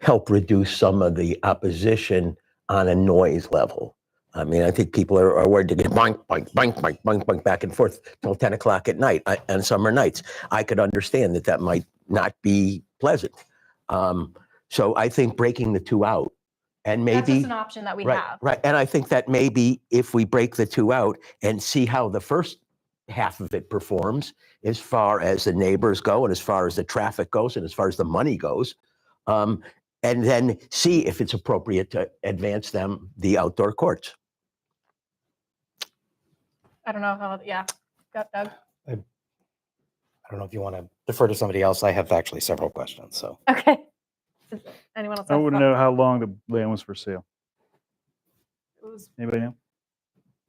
help reduce some of the opposition on a noise level. I mean, I think people are worried to get boink, boink, boink, boink, boink, boink back and forth till 10 o'clock at night on summer nights. I could understand that might not be pleasant. So I think breaking the two out, and maybe That's just an option that we have. Right. And I think that maybe if we break the two out and see how the first half of it performs, as far as the neighbors go and as far as the traffic goes and as far as the money goes, and then see if it's appropriate to advance the outdoor courts. I don't know how, yeah. Got Doug? I don't know if you want to defer to somebody else. I have actually several questions, so. Okay. Does anyone else? I want to know how long the land was for sale. Anybody know?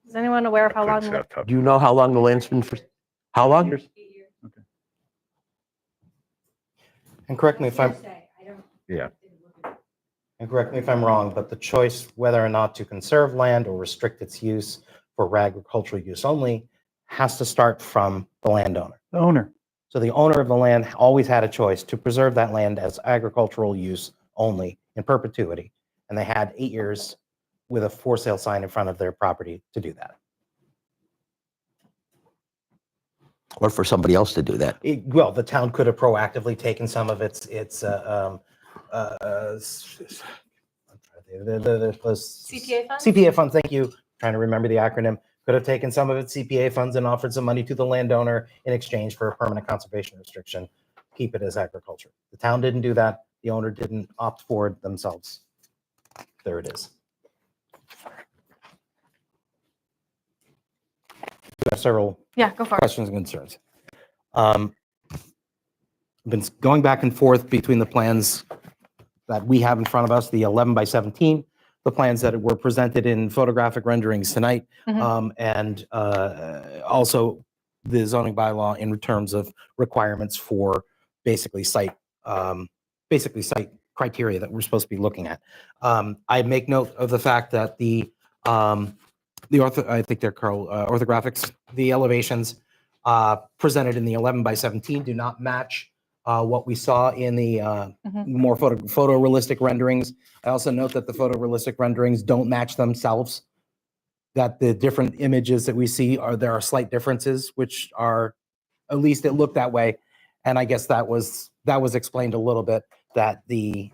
Is anyone aware of how long? Do you know how long the land's been for? How long? Years? Okay. And correct me if I'm, Yeah. and correct me if I'm wrong, but the choice whether or not to conserve land or restrict its use for agricultural use only has to start from the landowner. The owner. So the owner of the land always had a choice to preserve that land as agricultural use only in perpetuity. And they had 8 years with a for sale sign in front of their property to do that. Or for somebody else to do that. Well, the town could have proactively taken some of its CPA funds? CPA funds, thank you. trying to remember the acronym, could have taken some of its CPA funds and offered some money to the landowner in exchange for a permanent conservation restriction. Keep it as agriculture. The town didn't do that. The owner didn't opt for it themselves. There it is. There are several Yeah, go for it. questions and concerns. Been going back and forth between the plans that we have in front of us, the 11 by 17, the plans that were presented in photographic renderings tonight, and also the zoning bylaw in terms of requirements for basically site criteria that we're supposed to be looking at. I make note of the fact that I think they're called orthographics, the elevations presented in the 11 by 17 do not match what we saw in the more photorealistic renderings. I also note that the photorealistic renderings don't match themselves, that the different images that we see there are slight differences, which are, at least it looked that way. And I guess that was explained a little bit, that the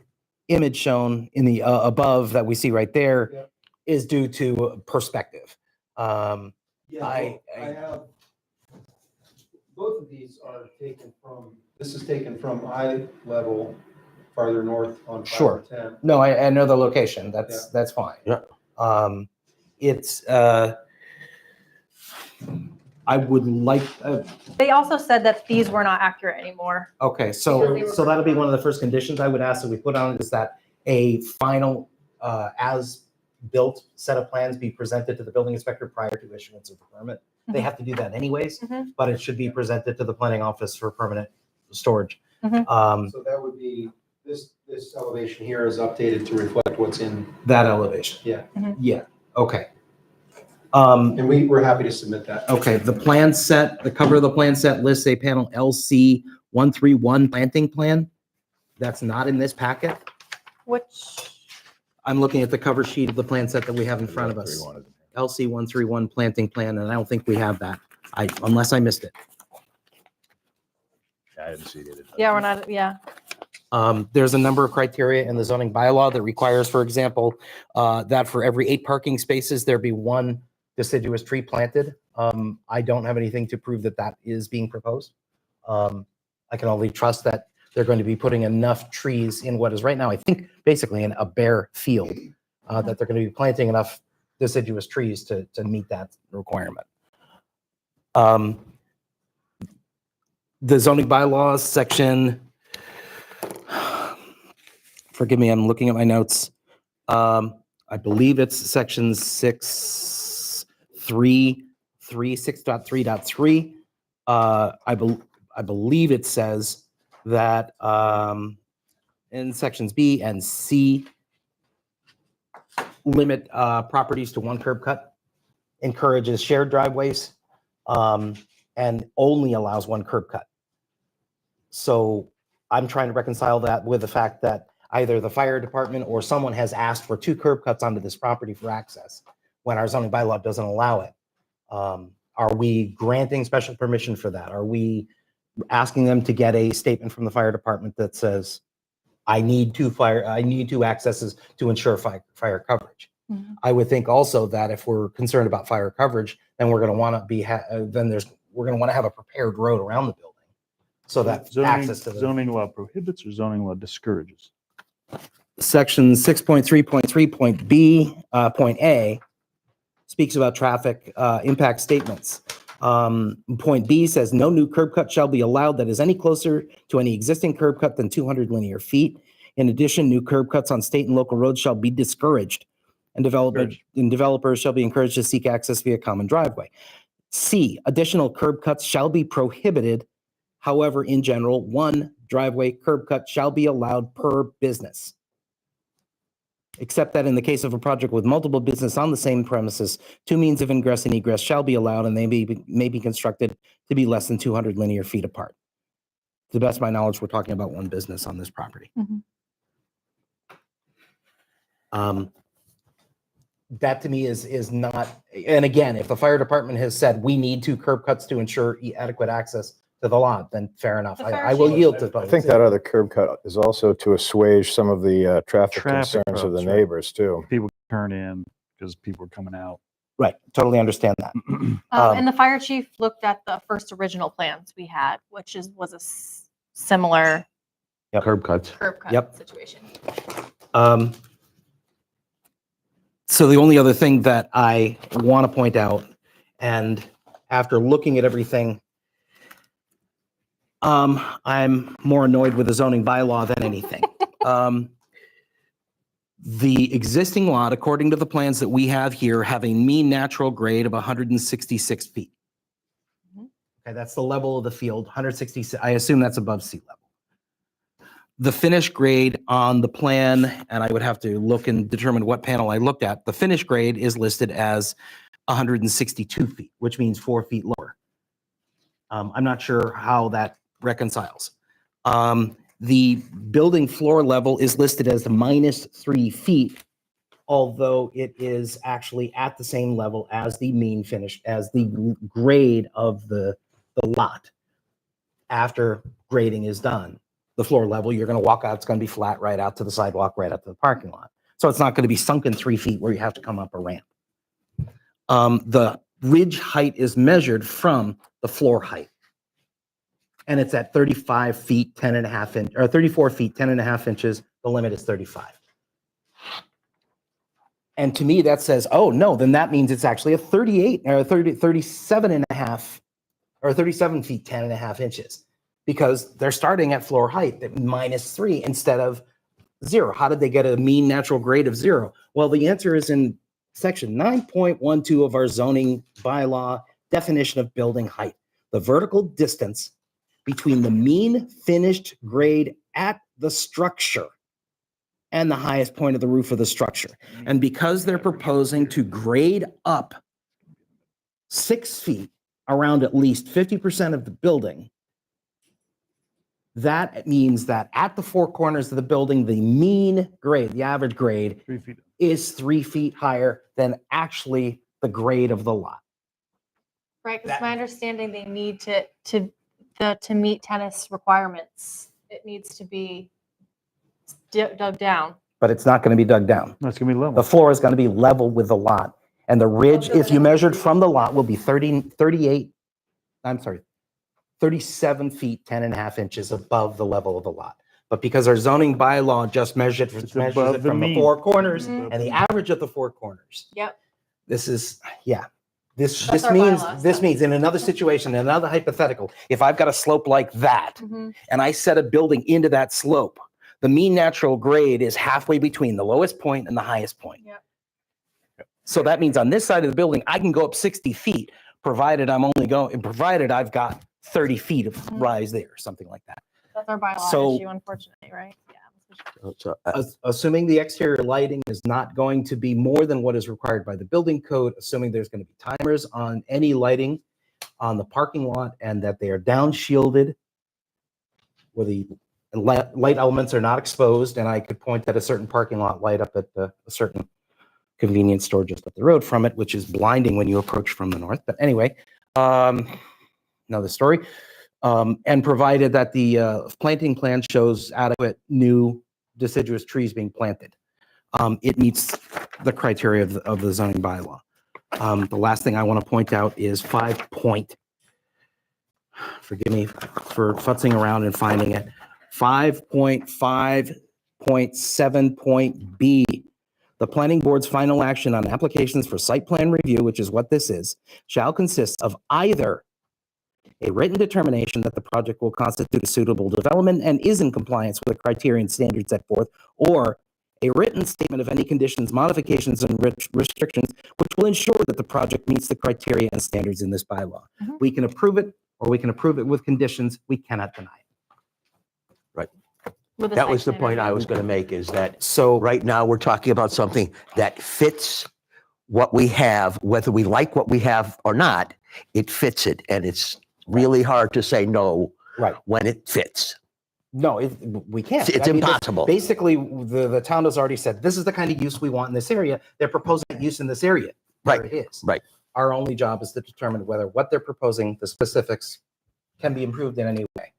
image shown in the above that we see right there is due to perspective. I have, both of these are taken from, this is taken from eye level farther north on 510. No, I know the location. That's fine. Yeah. It's, I would like, They also said that these were not accurate anymore. okay, Because so, they were so that'll be one of the first conditions I would ask that we put on is that a final, as-built set of plans be presented to the building inspector prior to issuance of the permit. They have to do that anyways, but it should be presented to the planning office for permanent storage. So that would be, this elevation here is updated to reflect what's in. That elevation. Yeah. Yeah, okay. And we're happy to submit that. Okay, the plan set, the cover of the plan set lists a panel LC 131 planting plan. That's not in this packet. Which, I'm looking at the cover sheet of the plan set that we have in front of us. LC 131 planting plan, and I don't think we have that. Unless I missed it. I didn't see it. yeah, we're not, yeah. There's a number of criteria in the zoning bylaw that requires, for example, that for every 8 parking spaces, there be 1 deciduous tree planted. I don't have anything to prove that that is being proposed. I can only trust that they're going to be putting enough trees in what is right now, I think, basically in a bare field, that they're going to be planting enough deciduous trees to meet that requirement. The zoning bylaws section, forgive me, I'm looking at my notes. I believe it's section 6.3.3. I believe it says that in sections B and C, limit properties to 1 curb cut, encourages shared driveways, and only allows 1 curb cut. So I'm trying to reconcile that with the fact that either the fire department or someone has asked for 2 curb cuts onto this property for access when our zoning bylaw doesn't allow it. Are we granting special permission for that? Are we asking them to get a statement from the fire department that says, I need 2 accesses to ensure fire coverage? I would think also that if we're concerned about fire coverage, then we're going to want to be, we're going to want to have a prepared road around the building. So that access to the Zoning law prohibits or zoning law discourages? Section 6.3.3 point B, point A speaks about traffic impact statements. Point B says no new curb cut shall be allowed that is any closer to any existing curb cut than 200 linear feet. In addition, new curb cuts on state and local roads shall be discouraged, and developers shall be encouraged to seek access via common driveway. C, additional curb cuts shall be prohibited. However, in general, 1 driveway curb cut shall be allowed per business, except that in the case of a project with multiple business on the same premises, 2 means of ingress and egress shall be allowed, and they may be constructed to be less than 200 linear feet apart. To the best of my knowledge, we're talking about 1 business on this property. That to me is not, and again, if the fire department has said we need 2 curb cuts to ensure adequate access to the lot, then fair enough. The fire I will chief- yield to. I think that other curb cut is also to assuage some of the traffic Traffic concerns of the problems, right. neighbors too. People turn in because people are coming out Right, totally understand that. And the fire chief looked at the first original plans we had, which was a similar Curb cuts. curb cut Yep. situation. So the only other thing that I want to point out, and after looking at everything, I'm more annoyed with the zoning bylaw than anything. The existing lot, according to the plans that we have here, have a mean natural grade of 166 feet. Mhm. Okay, that's the level of the field, 166. I assume that's above sea level. The finished grade on the plan, and I would have to look and determine what panel I looked at, the finished grade is listed as 162 feet, which means 4 feet lower. I'm not sure how that reconciles. The building floor level is listed as -3 feet, although it is actually at the same level as the mean finish, as the grade of the lot. After grading is done, the floor level, you're going to walk out, it's going to be flat right out to the sidewalk, right out to the parking lot. So it's not going to be sunken 3 feet where you have to come up a ramp. The ridge height is measured from the floor height. And it's at 35 feet, 10 and a half inch, or 34 feet, 10 and a half inches. The limit is 35. And to me, that says, oh no, then that means it's actually a 38 or 37 and a half, or 37 feet, 10 and a half inches, because they're starting at floor height at -3 instead of 0. How did they get a mean natural grade of 0? Well, the answer is in section 9.12 of our zoning bylaw definition of building height. The vertical distance between the mean finished grade at the structure and the highest point of the roof of the structure. And because they're proposing to grade up 6 feet around at least 50% of the building, that means that at the four corners of the building, the mean grade, the average grade, 3 feet. is 3 feet higher than actually the grade of the lot. Right, because That- my understanding, they need to meet tennis requirements. It needs to be dug down. But it's not going to be dug down. That's gonna be The level. floor is going to be level with the lot. And the ridge, Oh, so if you then- measured from the lot, will be 37 feet, 10 and a half inches above the level of the lot. But because our zoning bylaw just measures It's it above the from the mean. four corners Mhm. and the average of the four corners. Yep. This is, yeah. This That's our bylaw, this so. means in another situation, in another hypothetical, if I've got a slope like that Mhm. and I set a building into that slope, the mean natural grade is halfway between the lowest point and the highest point. Yep. So that means on this side of the building, I can go up 60 feet, provided I've got 30 feet of Mhm. rise there, something like that. That's our bylaw So- issue, unfortunately, right? Yeah. So, Assuming the exterior lighting is not going to be more than what is required by the building code, assuming there's going to be timers on any lighting on the parking lot and that they are down shielded where the light elements are not exposed. And I could point at a certain parking lot light up at a certain convenience store just up the road from it, which is blinding when you approach from the north. But anyway, another story. And provided that the planting plan shows adequate new deciduous trees being planted. It meets the criteria of the zoning bylaw. The last thing I want to point out is forgive me for futzing around and finding it, 5.5.7.b. The planning board's final action on applications for site plan review, which is what this is, shall consist of either a written determination that the project will constitute a suitable development and is in compliance with the criteria and standards set forth, or a written statement of any conditions, modifications, and restrictions which will ensure that the project meets the criteria and standards in this bylaw. Mhm. We can approve it, or we can approve it with conditions. We cannot deny it. With that site was the plan point I review. was going to make, is that So right now we're talking about something that fits what we have, whether we like what we have or not, it fits it. And it's really hard to say no right. when it fits. No, we can't. It's I mean, impossible. Basically, the town has already said, this is the kind of use we want in this area. They're proposing use in this area. There Right, it is. right. Our only job is to determine whether what they're proposing, the specifics, can be improved in any way.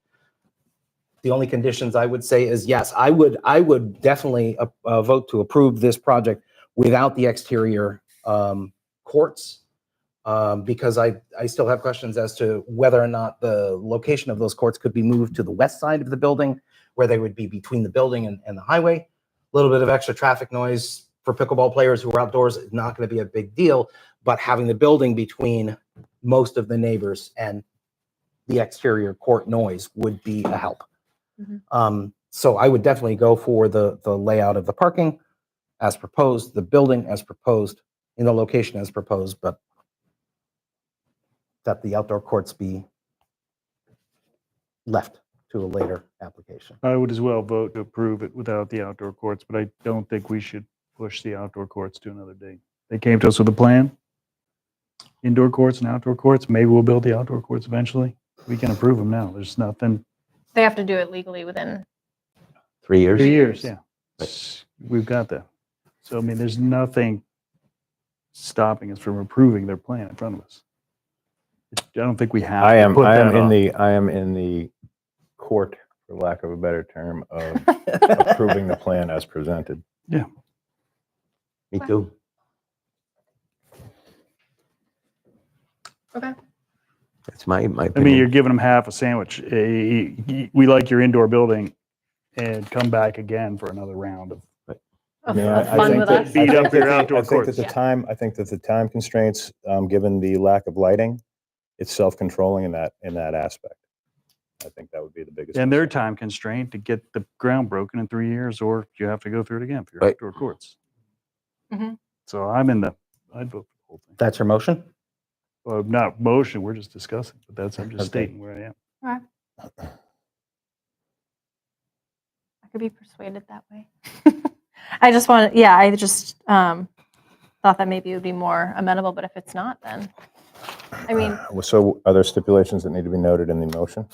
The only conditions I would say is, yes, I would definitely vote to approve this project without the exterior courts, because I still have questions as to whether or not the location of those courts could be moved to the west side of the building, where they would be between the building and the highway. A little bit of extra traffic noise for pickleball players who are outdoors is not going to be a big deal, but having the building between most of the neighbors and the exterior court noise would be a help. So I would definitely go for the layout of the parking as proposed, the building as proposed, in the location as proposed, but that the outdoor courts be left to a later application. I would as well vote to approve it without the outdoor courts, but I don't think we should push the outdoor courts to another date. They came to us with a plan, indoor courts and outdoor courts. Maybe we'll build the outdoor courts eventually. We can approve them now. There's nothing. They have to do it legally within. 3 years. 3 years, yeah. We've got that. So, I mean, there's nothing stopping us from approving their plan in front of us. I don't think we have I to am put that off. I am in the court, for lack of a better term, of approving the plan as presented. Yeah. Me too. Okay. That's my I mean, opinion. you're giving them half a sandwich. We like your indoor building and come back again for another round of Of, mean, of fun with us. Beat up your outdoor I think courts. that the Yeah. time, I think that the time constraints, given the lack of lighting, it's self-controlling in that aspect. I think that would be the biggest. And their concern. time constraint to get the ground broken in 3 years, or you have to go through it again for your Right. outdoor courts. Mhm. So I'd vote for the whole thing. That's your motion? Well, not motion, we're just discussing, but I'm just Okay. stating where I am. I could be persuaded that way. I just want, yeah, I just thought that maybe it would be more amenable, but if it's not, then, I mean, So are there stipulations that need to be noted in the motion?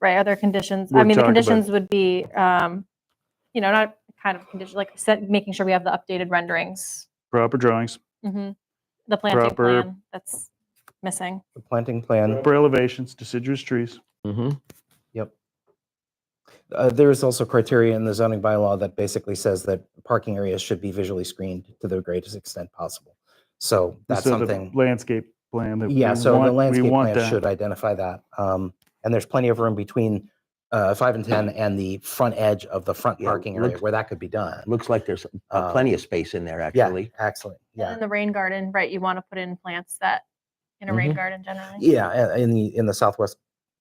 right, other conditions, I We'll mean, the talk about- conditions would be, not kind of condition, like making sure we have the updated renderings. Proper drawings, The planting Proper- plan that's missing. The planting plan. proper elevations, deciduous trees. Mhm. Yep. There is also criteria in the zoning bylaw that basically says that parking areas should be visually screened to the greatest extent possible. So that's So the something. landscape plan that Yeah, we so the want, we landscape want plan that. should identify that. And there's plenty of room between 5 and 10 and the front edge of the front Yeah, parking area looks- where that could be done. Looks like there's Um, plenty of space in there, Yeah, actually. excellent. And Yeah. then the rain garden, right, you want to put in plants that, in a rain Mhm. garden generally. Yeah, in the southwest,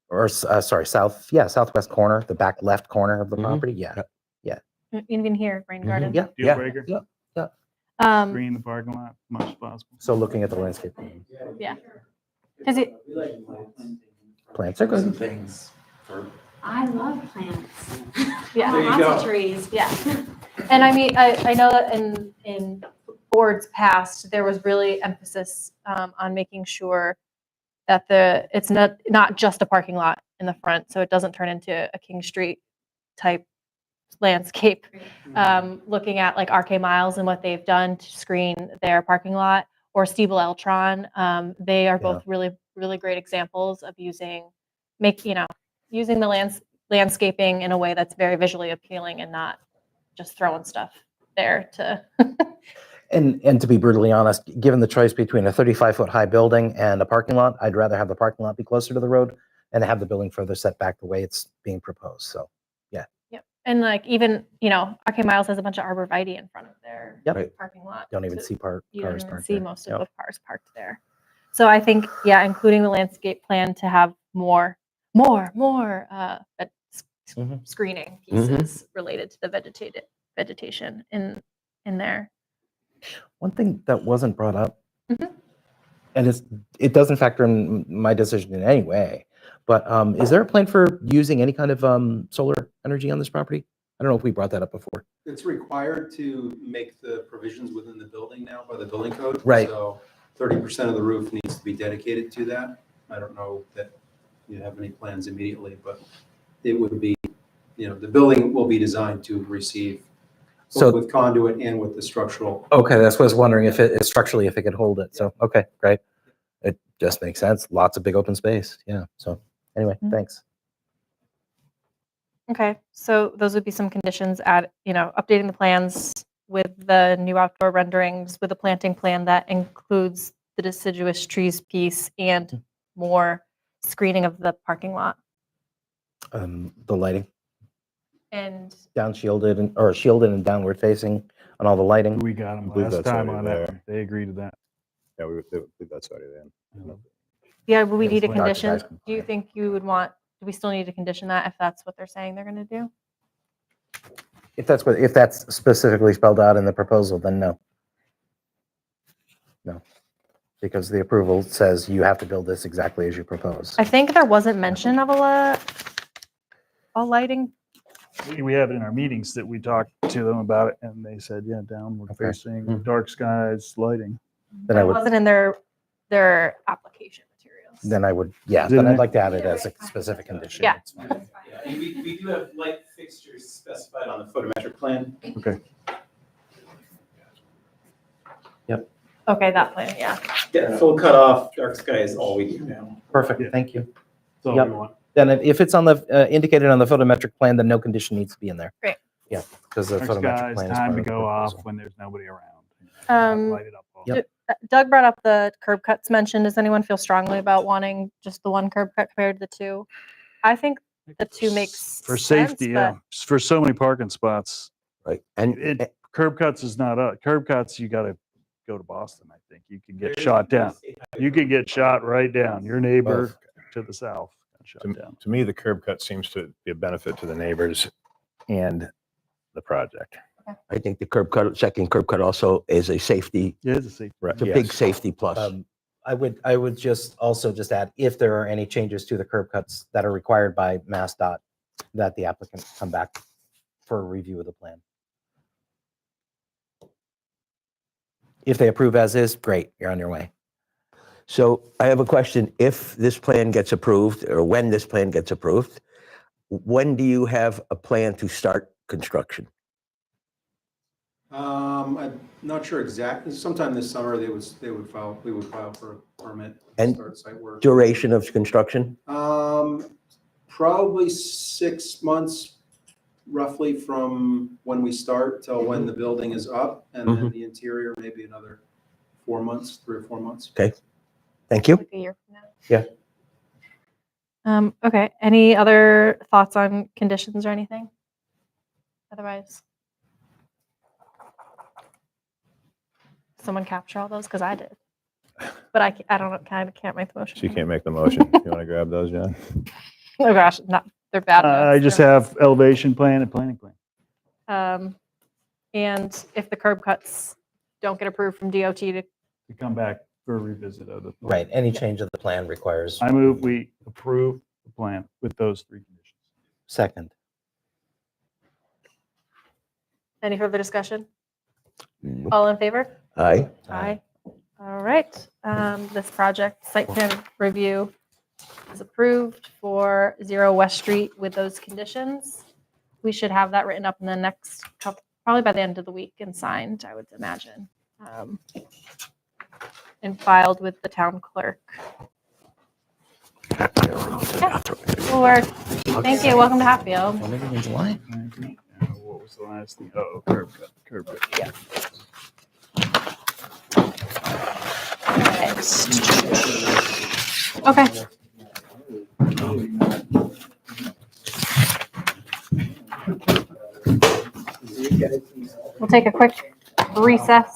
or southwest corner, the back left corner of the Mhm. property. Yeah. Even here, rain Mhm. garden. Yeah. Deal Yeah. breaker, Um, screen the parking lot as much as possible. So looking at the landscape plan. yeah. Because it, Plants are good. Things for I love plants. yeah. There you Lots go. of trees. Yeah. And I mean, I know that in boards past, there was really emphasis on making sure that it's not just a parking lot in the front, so it doesn't turn into a King Street type landscape. Looking at like RK Miles and what they've done to screen their parking lot, or Stiebel Eltron, they are both really, really great examples of using the landscaping in a way that's very visually appealing and not just throwing stuff there to. And to be brutally honest, given the choice between a 35-foot high building and a parking lot, I'd rather have the parking lot be closer to the road and have the building further set back the way it's being proposed. So, Yep. And like even, RK Miles has a bunch of arborvitae in front of their Yep. Right. parking lot. don't even so see you don't cars even parked see there. most Yep. of the cars parked there. So I think, including the landscape plan to have more Mhm. screening Mhm. pieces related to the vegetation in there. One thing that wasn't brought up, Mhm. and it doesn't factor in my decision in any way, but is there a plan for using any kind of solar energy on this property? I don't know if we brought that up before. It's required to make the provisions within the building now by the building code. Right. So 30% of the roof needs to be dedicated to that. I don't know that you have any plans immediately, but it would be, the building will be designed to receive So- both with conduit and with the structural. Okay, that's what I was wondering if if it could hold it. So, okay, great. It just makes sense. Lots of big open space. Yeah. So anyway, Mhm. thanks. Okay, so those would be some conditions updating the plans with the new outdoor renderings with a planting plan that includes the deciduous trees piece and more screening of the parking lot. The lighting, And down shielded or shielded and downward facing on all the lighting. We got them I believe last that's time already on that. there. They agreed to that. Yeah, we believe that's already there. yeah, but we Yes, need a like architects condition. can Do you plan. think you would want, do we still need to condition that if that's what they're saying they're going to do? If that's specifically spelled out in the proposal, then no. No, because the approval says you have to build this exactly as you propose. I think there wasn't mention of a lighting. We have it in our meetings that we talked to them about it, and they said, yeah, downward Okay. facing, Mhm. dark skies, lighting. Then I It would, wasn't in their application materials. then I would, yeah, Is it then in I'd it? like to add it as a specific condition. Yeah. It's fine. Yeah, and we do have light fixtures specified on the photometric plan. Okay. Okay, that plan, yeah. Yeah, full cutoff, dark sky is all we do now. Perfect, Yeah. thank you. That's all Yep. we want. Then if it's on the, indicated on the photometric plan, then no condition needs to be in there. Great. Yeah, because the Dark photometric skies, plan is time part to of the go off proposal. when there's nobody around. Um, Light it up all. Yep. Doug brought up the curb cuts mentioned. Does anyone feel strongly about wanting just the one curb cut compared to the two? I think the two makes For sense, safety, but yeah. For so many parking spots. Right. And Curb cuts is not curb cuts, you gotta go to Boston, I think. You can get shot down. You can get shot right down. Your neighbor to the south got shot down. To me, the curb cut seems to be a benefit to the neighbors and the project. I think the second curb cut also is a safety, Yeah, it's a safety. Right. it's a big safety plus. I would just also just add, if there are any changes to the curb cuts that are required by MassDOT, that the applicant come back for a review of the plan. If they approve as is, great, you're on your way. So I have a question. If this plan gets approved, or when this plan gets approved, when do you have a plan to start construction? I'm not sure exactly. Sometime this summer, we would file for a permit And start site work. Duration of construction? Probably 6 months, roughly from when we start till when the building is up, and then the interior, maybe another 4 months, 3 or 4 months. Okay. Thank you. like a year from now. Yeah. Okay. Any other thoughts on conditions or anything? Otherwise, someone capture all those because I did, but I don't know. Kind of can't make the motion. So you can't make the motion. You want to grab those, John? Oh gosh, they're bad. I notes. just They're- have elevation plan and planning plan. And if the curb cuts don't get approved from DOT to To come back for a revisit of the. plan. Right, any change of the plan requires I move we approve the plan with those three conditions. second. any further discussion? Nope. All in favor? Aye. Aye. All right. This project site plan review is approved for 0 West Street with those conditions. We should have that written up in the next couple, probably by the end of the week and signed, I would imagine. And filed with the town clerk. Yeah, will work. Thank you. Welcome to Hatfield. Well, maybe in July. What was the last thing? Oh, curb cut, curb cut. Yeah. Okay. We'll take a quick recess.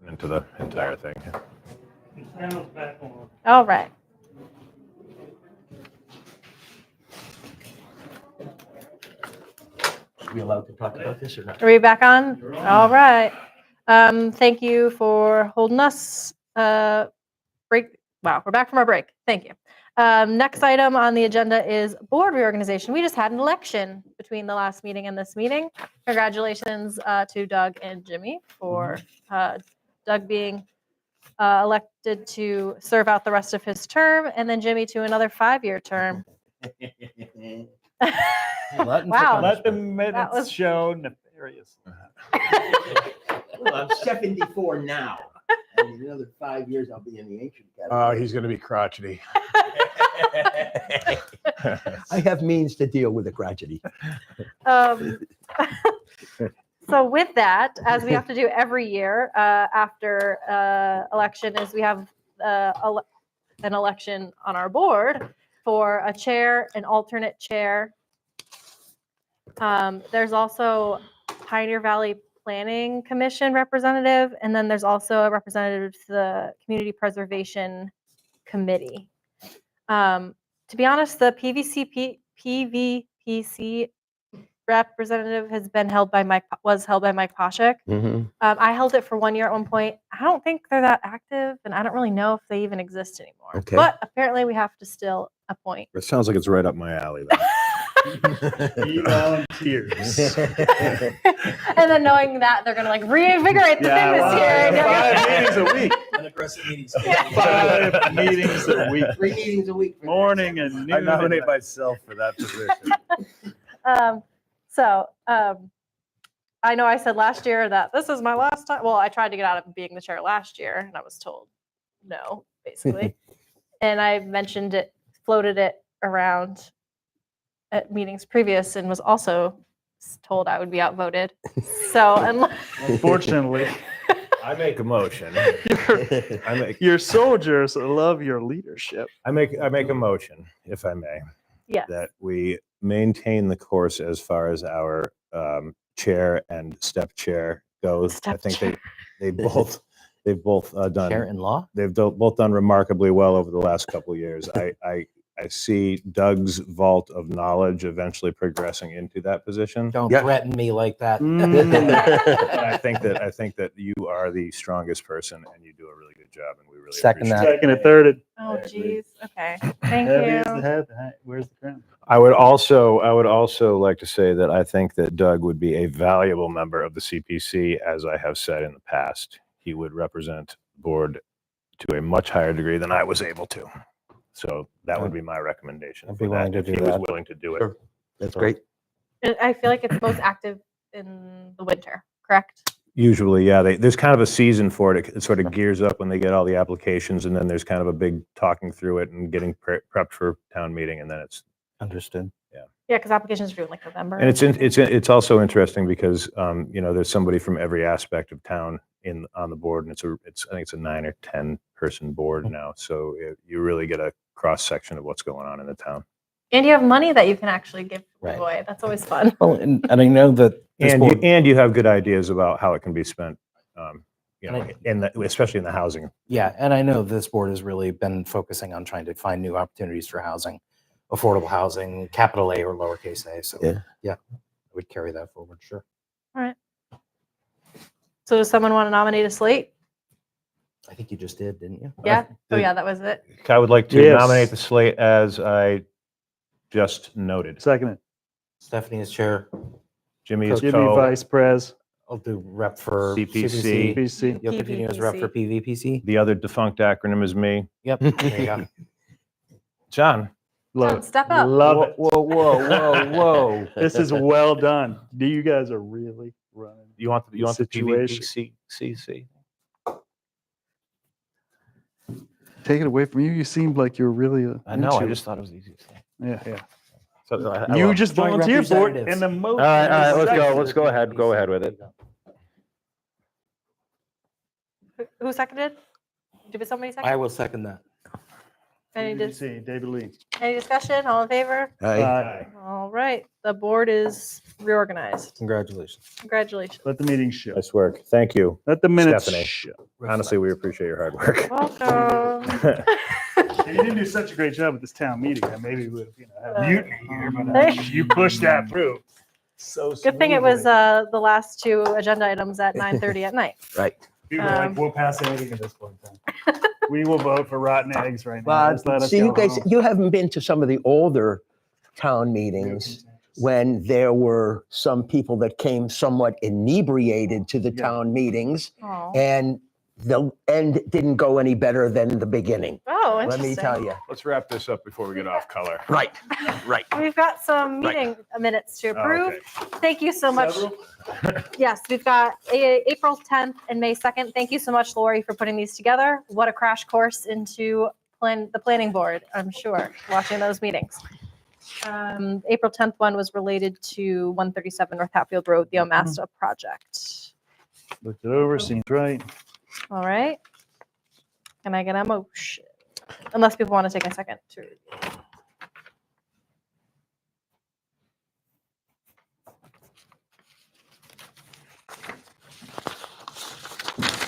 into the entire thing. All right. Are we allowed to talk about this or not? Are we back on? All right. Thank you for holding us. Break. Wow, we're back from our break. Thank you. Next item on the agenda is board reorganization. We just had an election between the last meeting and this meeting. Congratulations to Doug and Jimmy for Doug being elected to serve out the rest of his term, and then Jimmy to another 5-year term. Wow. Let the minutes was- show nefarious. Well, I'm 74 now. And in another 5 years, I'll be in the ancient Oh, category. he's going to be crotchety. I have means to deal with the crotchety. So with that, as we have to do every year after election, is we have an election on our board for a chair, an alternate chair. There's also Pioneer Valley Planning Commission representative, and then there's also a representative to the Community Preservation Committee. To be honest, the PVPC representative was held by Mike Poshik. I held it for 1 year at one point. I don't think they're that active, and I don't really know if they even exist anymore. Okay. But apparently, we have to still appoint. It sounds like it's right up my alley. Then. He volunteers. And then knowing that they're gonna like reinvigorate the thing this year. Five meetings a week. Unaggressive meetings. 5 meetings a week. 3 meetings a week. Morning and noon. I and nominate night. myself for that position. I know I said last year that this is my last time. Well, I tried to get out of being the chair last year, and I was told no, basically. And I mentioned it, floated it around at meetings previous, and was also told I would be outvoted. So, Unfortunately, I make a motion. your soldiers love your leadership. I make a motion, if I may, yes. that we maintain the course as far as our chair and step chair goes. Step I think chair. they've both done Chair-in-law? they've both done remarkably well over the last couple of years. I see Doug's vault of knowledge eventually progressing into that position. Don't Yeah. threaten me like that. And I think that you are the strongest person, and you do a really good job, and we really Second appreciate that. Second and thirded. Oh, geez. Okay. Thank Heavy is the you. head. Where's the crown? I would also like to say that I think that Doug would be a valuable member of the CPC, as I have said in the past. He would represent the board to a much higher degree than I was able to. So that would be my recommendation. I'd for be willing to if do he was that. willing to do it. Sure. That's great. And I feel like it's most active in the winter, correct? Usually, yeah. There's kind of a season for it. It sort of gears up when they get all the applications, and then there's kind of a big talking through it and getting prepped for town meeting, and then it's. Understood. Yeah, because applications are due in like November. And it's also interesting because there's somebody from every aspect of town on the board, and I think it's a 9 or 10 person board now. So you really get a cross section of what's going on in the town. And you have money that you can actually give Right. away. That's always fun. Well, and I know that this And board, you have good ideas about how it can be spent, And especially in the housing. yeah, and I know this board has really been focusing on trying to find new opportunities for housing, affordable housing, capital A or lowercase a. So Yeah. I would carry that forward, sure. All right. So does someone want to nominate a slate? I think you just did, didn't you? Yeah. Oh yeah, that was it. I would like to Yes. nominate the slate as I just noted. Second it. Stephanie is chair. Jimmy is Jimmy co. Vice Pres. I'll do rep for CPC. BC. You'll continue as rep for PVPC. The other defunct acronym is me. Yep. There you go. John. Love John, it. step up. Love it. Whoa. This is well done. You guys are really running. You want the Situation. PVPC? Take it away from you. You seemed like you're really. I know. I into it. just thought it was the easiest thing. Yeah. So You just Joint volunteered for it, representatives. and the most. All right, let's go. Let's go ahead. Go ahead with it. Who seconded? Did somebody second? I will second that. Any David Lee. any discussion? All in favor? Aye. All right, the board is reorganized. Congratulations. Congratulations. Let the meeting show. Nice work. Thank you. Let the minutes Stephanie. show. Honestly, we appreciate your hard work. Welcome. You didn't do such a great job at this town meeting. That maybe we would, have Uh, mutiny here, but thank you pushed that through. So Good thing it was smoothly. the last two agenda items at 9:30 at night. Right. We were like, um, we'll pass anything at this point in time. We will vote for rotten eggs right now. Just let But us see, go you guys, home. you haven't been to some of the older town meetings when there were some people that came somewhat inebriated to the Yeah. town meetings, Oh, and the end didn't go any better than the beginning. oh, Let interesting. me tell you. Let's wrap this up before we get off color. Right, right. We've got some Right. meeting minutes to Oh, approve. okay. Thank you so much. Several? Yes, we've got April 10th and May 2nd. Thank you so much, Lori, for putting these together. What a crash course into the planning board, I'm sure, watching those meetings. April 10th one was related to 137 North Hatfield Road, the Omasta project. Looked it over, seems right. All right. Can I get a motion? Unless people want to take a second to review.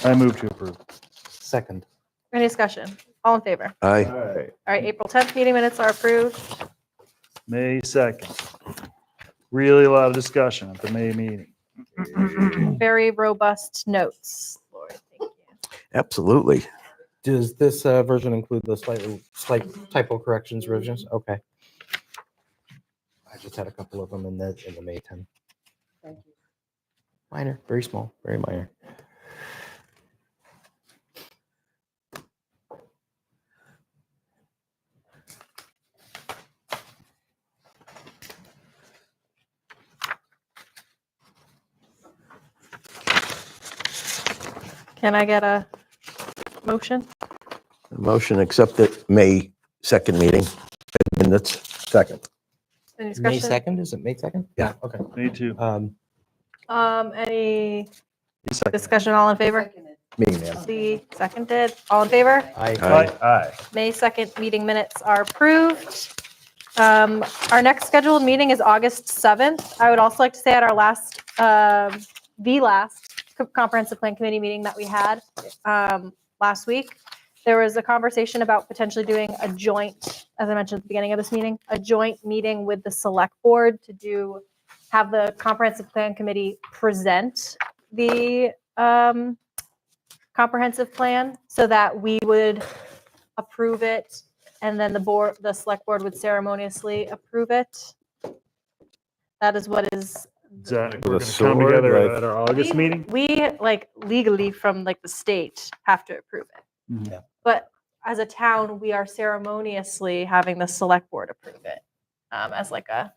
I move to approve. Second. Any discussion? All in favor? Aye. All right. All right, April 10th meeting minutes are approved. May 2nd. Really a lot of discussion at the May meeting. Very robust notes. Lori, thank you. Absolutely. Does this version include the slight typo corrections revisions? Okay. I just had a couple of them in the May 10. Minor, very small, very minor. Can I get a motion? Motion accept the May 2nd meeting minutes. Second. Any May discussion? 2nd, is it May 2nd? Yeah. Okay. Me too. Any May 2nd. discussion? All in favor? Me, man. The seconded. All in favor? I Aye. May 2nd meeting minutes are approved. Our next scheduled meeting is August 7th. I would also like to say at our last, the last comprehensive plan committee meeting that we had last week, there was a conversation about potentially doing a joint, as I mentioned at the beginning of this meeting, a joint meeting with the select board to have the comprehensive plan committee present the comprehensive plan so that we would approve it and then the select board would ceremoniously approve it. That is what is. Is that, With we're a going to come sword, together like- at our August meeting? We like legally from like the state have to approve it. Mhm. Yeah. But as a town, we are ceremoniously having the select board approve it as like a.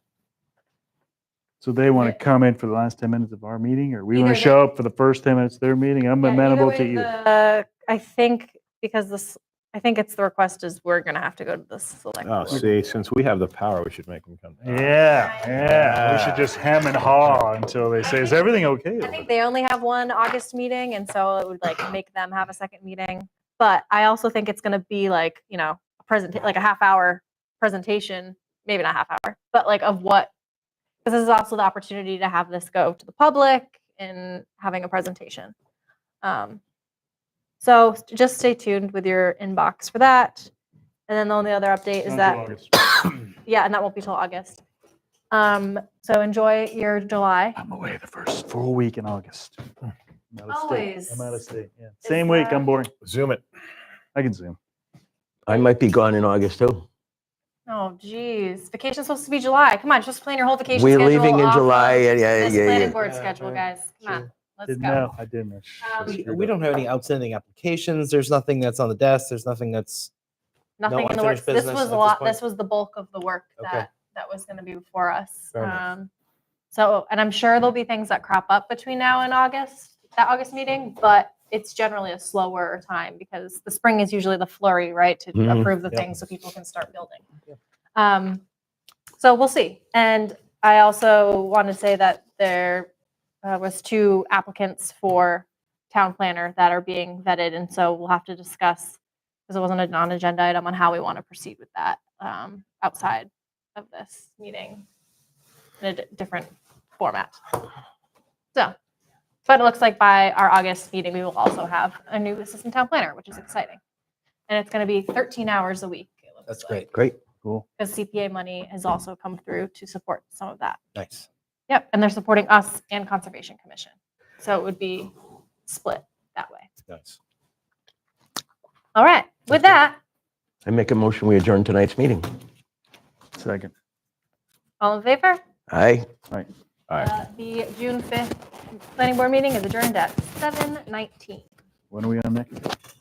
So they want Yeah. to come in for the last 10 minutes of our meeting, or we Either want to show up for the first 10 minutes of their meeting? I'm Yeah, either amenable way, to you. I think because this, I think it's the request is we're gonna have to go to the select Oh, board. see, since we have the power, we should make them come. Yeah. We should just hem and haw until they say, is everything okay? I think they only have one August meeting, and so it would like make them have a second meeting. But I also think it's going to be like, you know, like a half-hour presentation, maybe not half hour, but like of what, because this is also the opportunity to have this go to the public and having a presentation. So just stay tuned with your inbox for that. And then the only other update is that, yeah, and that won't be till August. So enjoy your July. I'm away the first full week in August. I'm out of state. Always. I'm out of state. Yeah. Same week. I'm boring. Zoom it. I can zoom. I might be gone in August too. Oh, geez. Vacation's supposed to be July. Come on, just plan your whole vacation We're schedule leaving in off July. of Yeah, this yeah, planning yeah. board Yeah, schedule, yeah, guys. Come on, sure. let's Didn't go. know. I didn't. We don't have any outstanding applications. There's nothing that's on the desk. There's nothing that's, Nothing in the works. unfinished This business was at a this lot. point? This was the bulk of the work Okay. that was going to be before us. Fair enough. So, and I'm sure there'll be things that crop up between now and August, that August meeting, but it's generally a slower time because the spring is usually the flurry, right, to Mhm. approve the Yep. things so people can start building. So we'll see. And I also want to say that there was 2 applicants for town planner that are being vetted, and so we'll have to discuss, because it wasn't a non-agenda item on how we want to proceed with that outside of this meeting in a different format. So, but it looks like by our August meeting, we will also have a new assistant town planner, which is exciting. And it's going to be 13 hours a week. That's great. Great. Cool. Because CPA money has also come through to support some of that. Nice. Yep, and they're supporting us and Conservation Commission. So it would be split that way. Nice. All right, with that, I make a motion, we adjourn tonight's meeting. Second. all in favor? Aye. The June 5th planning board meeting is adjourned at 7:19. When are we on next?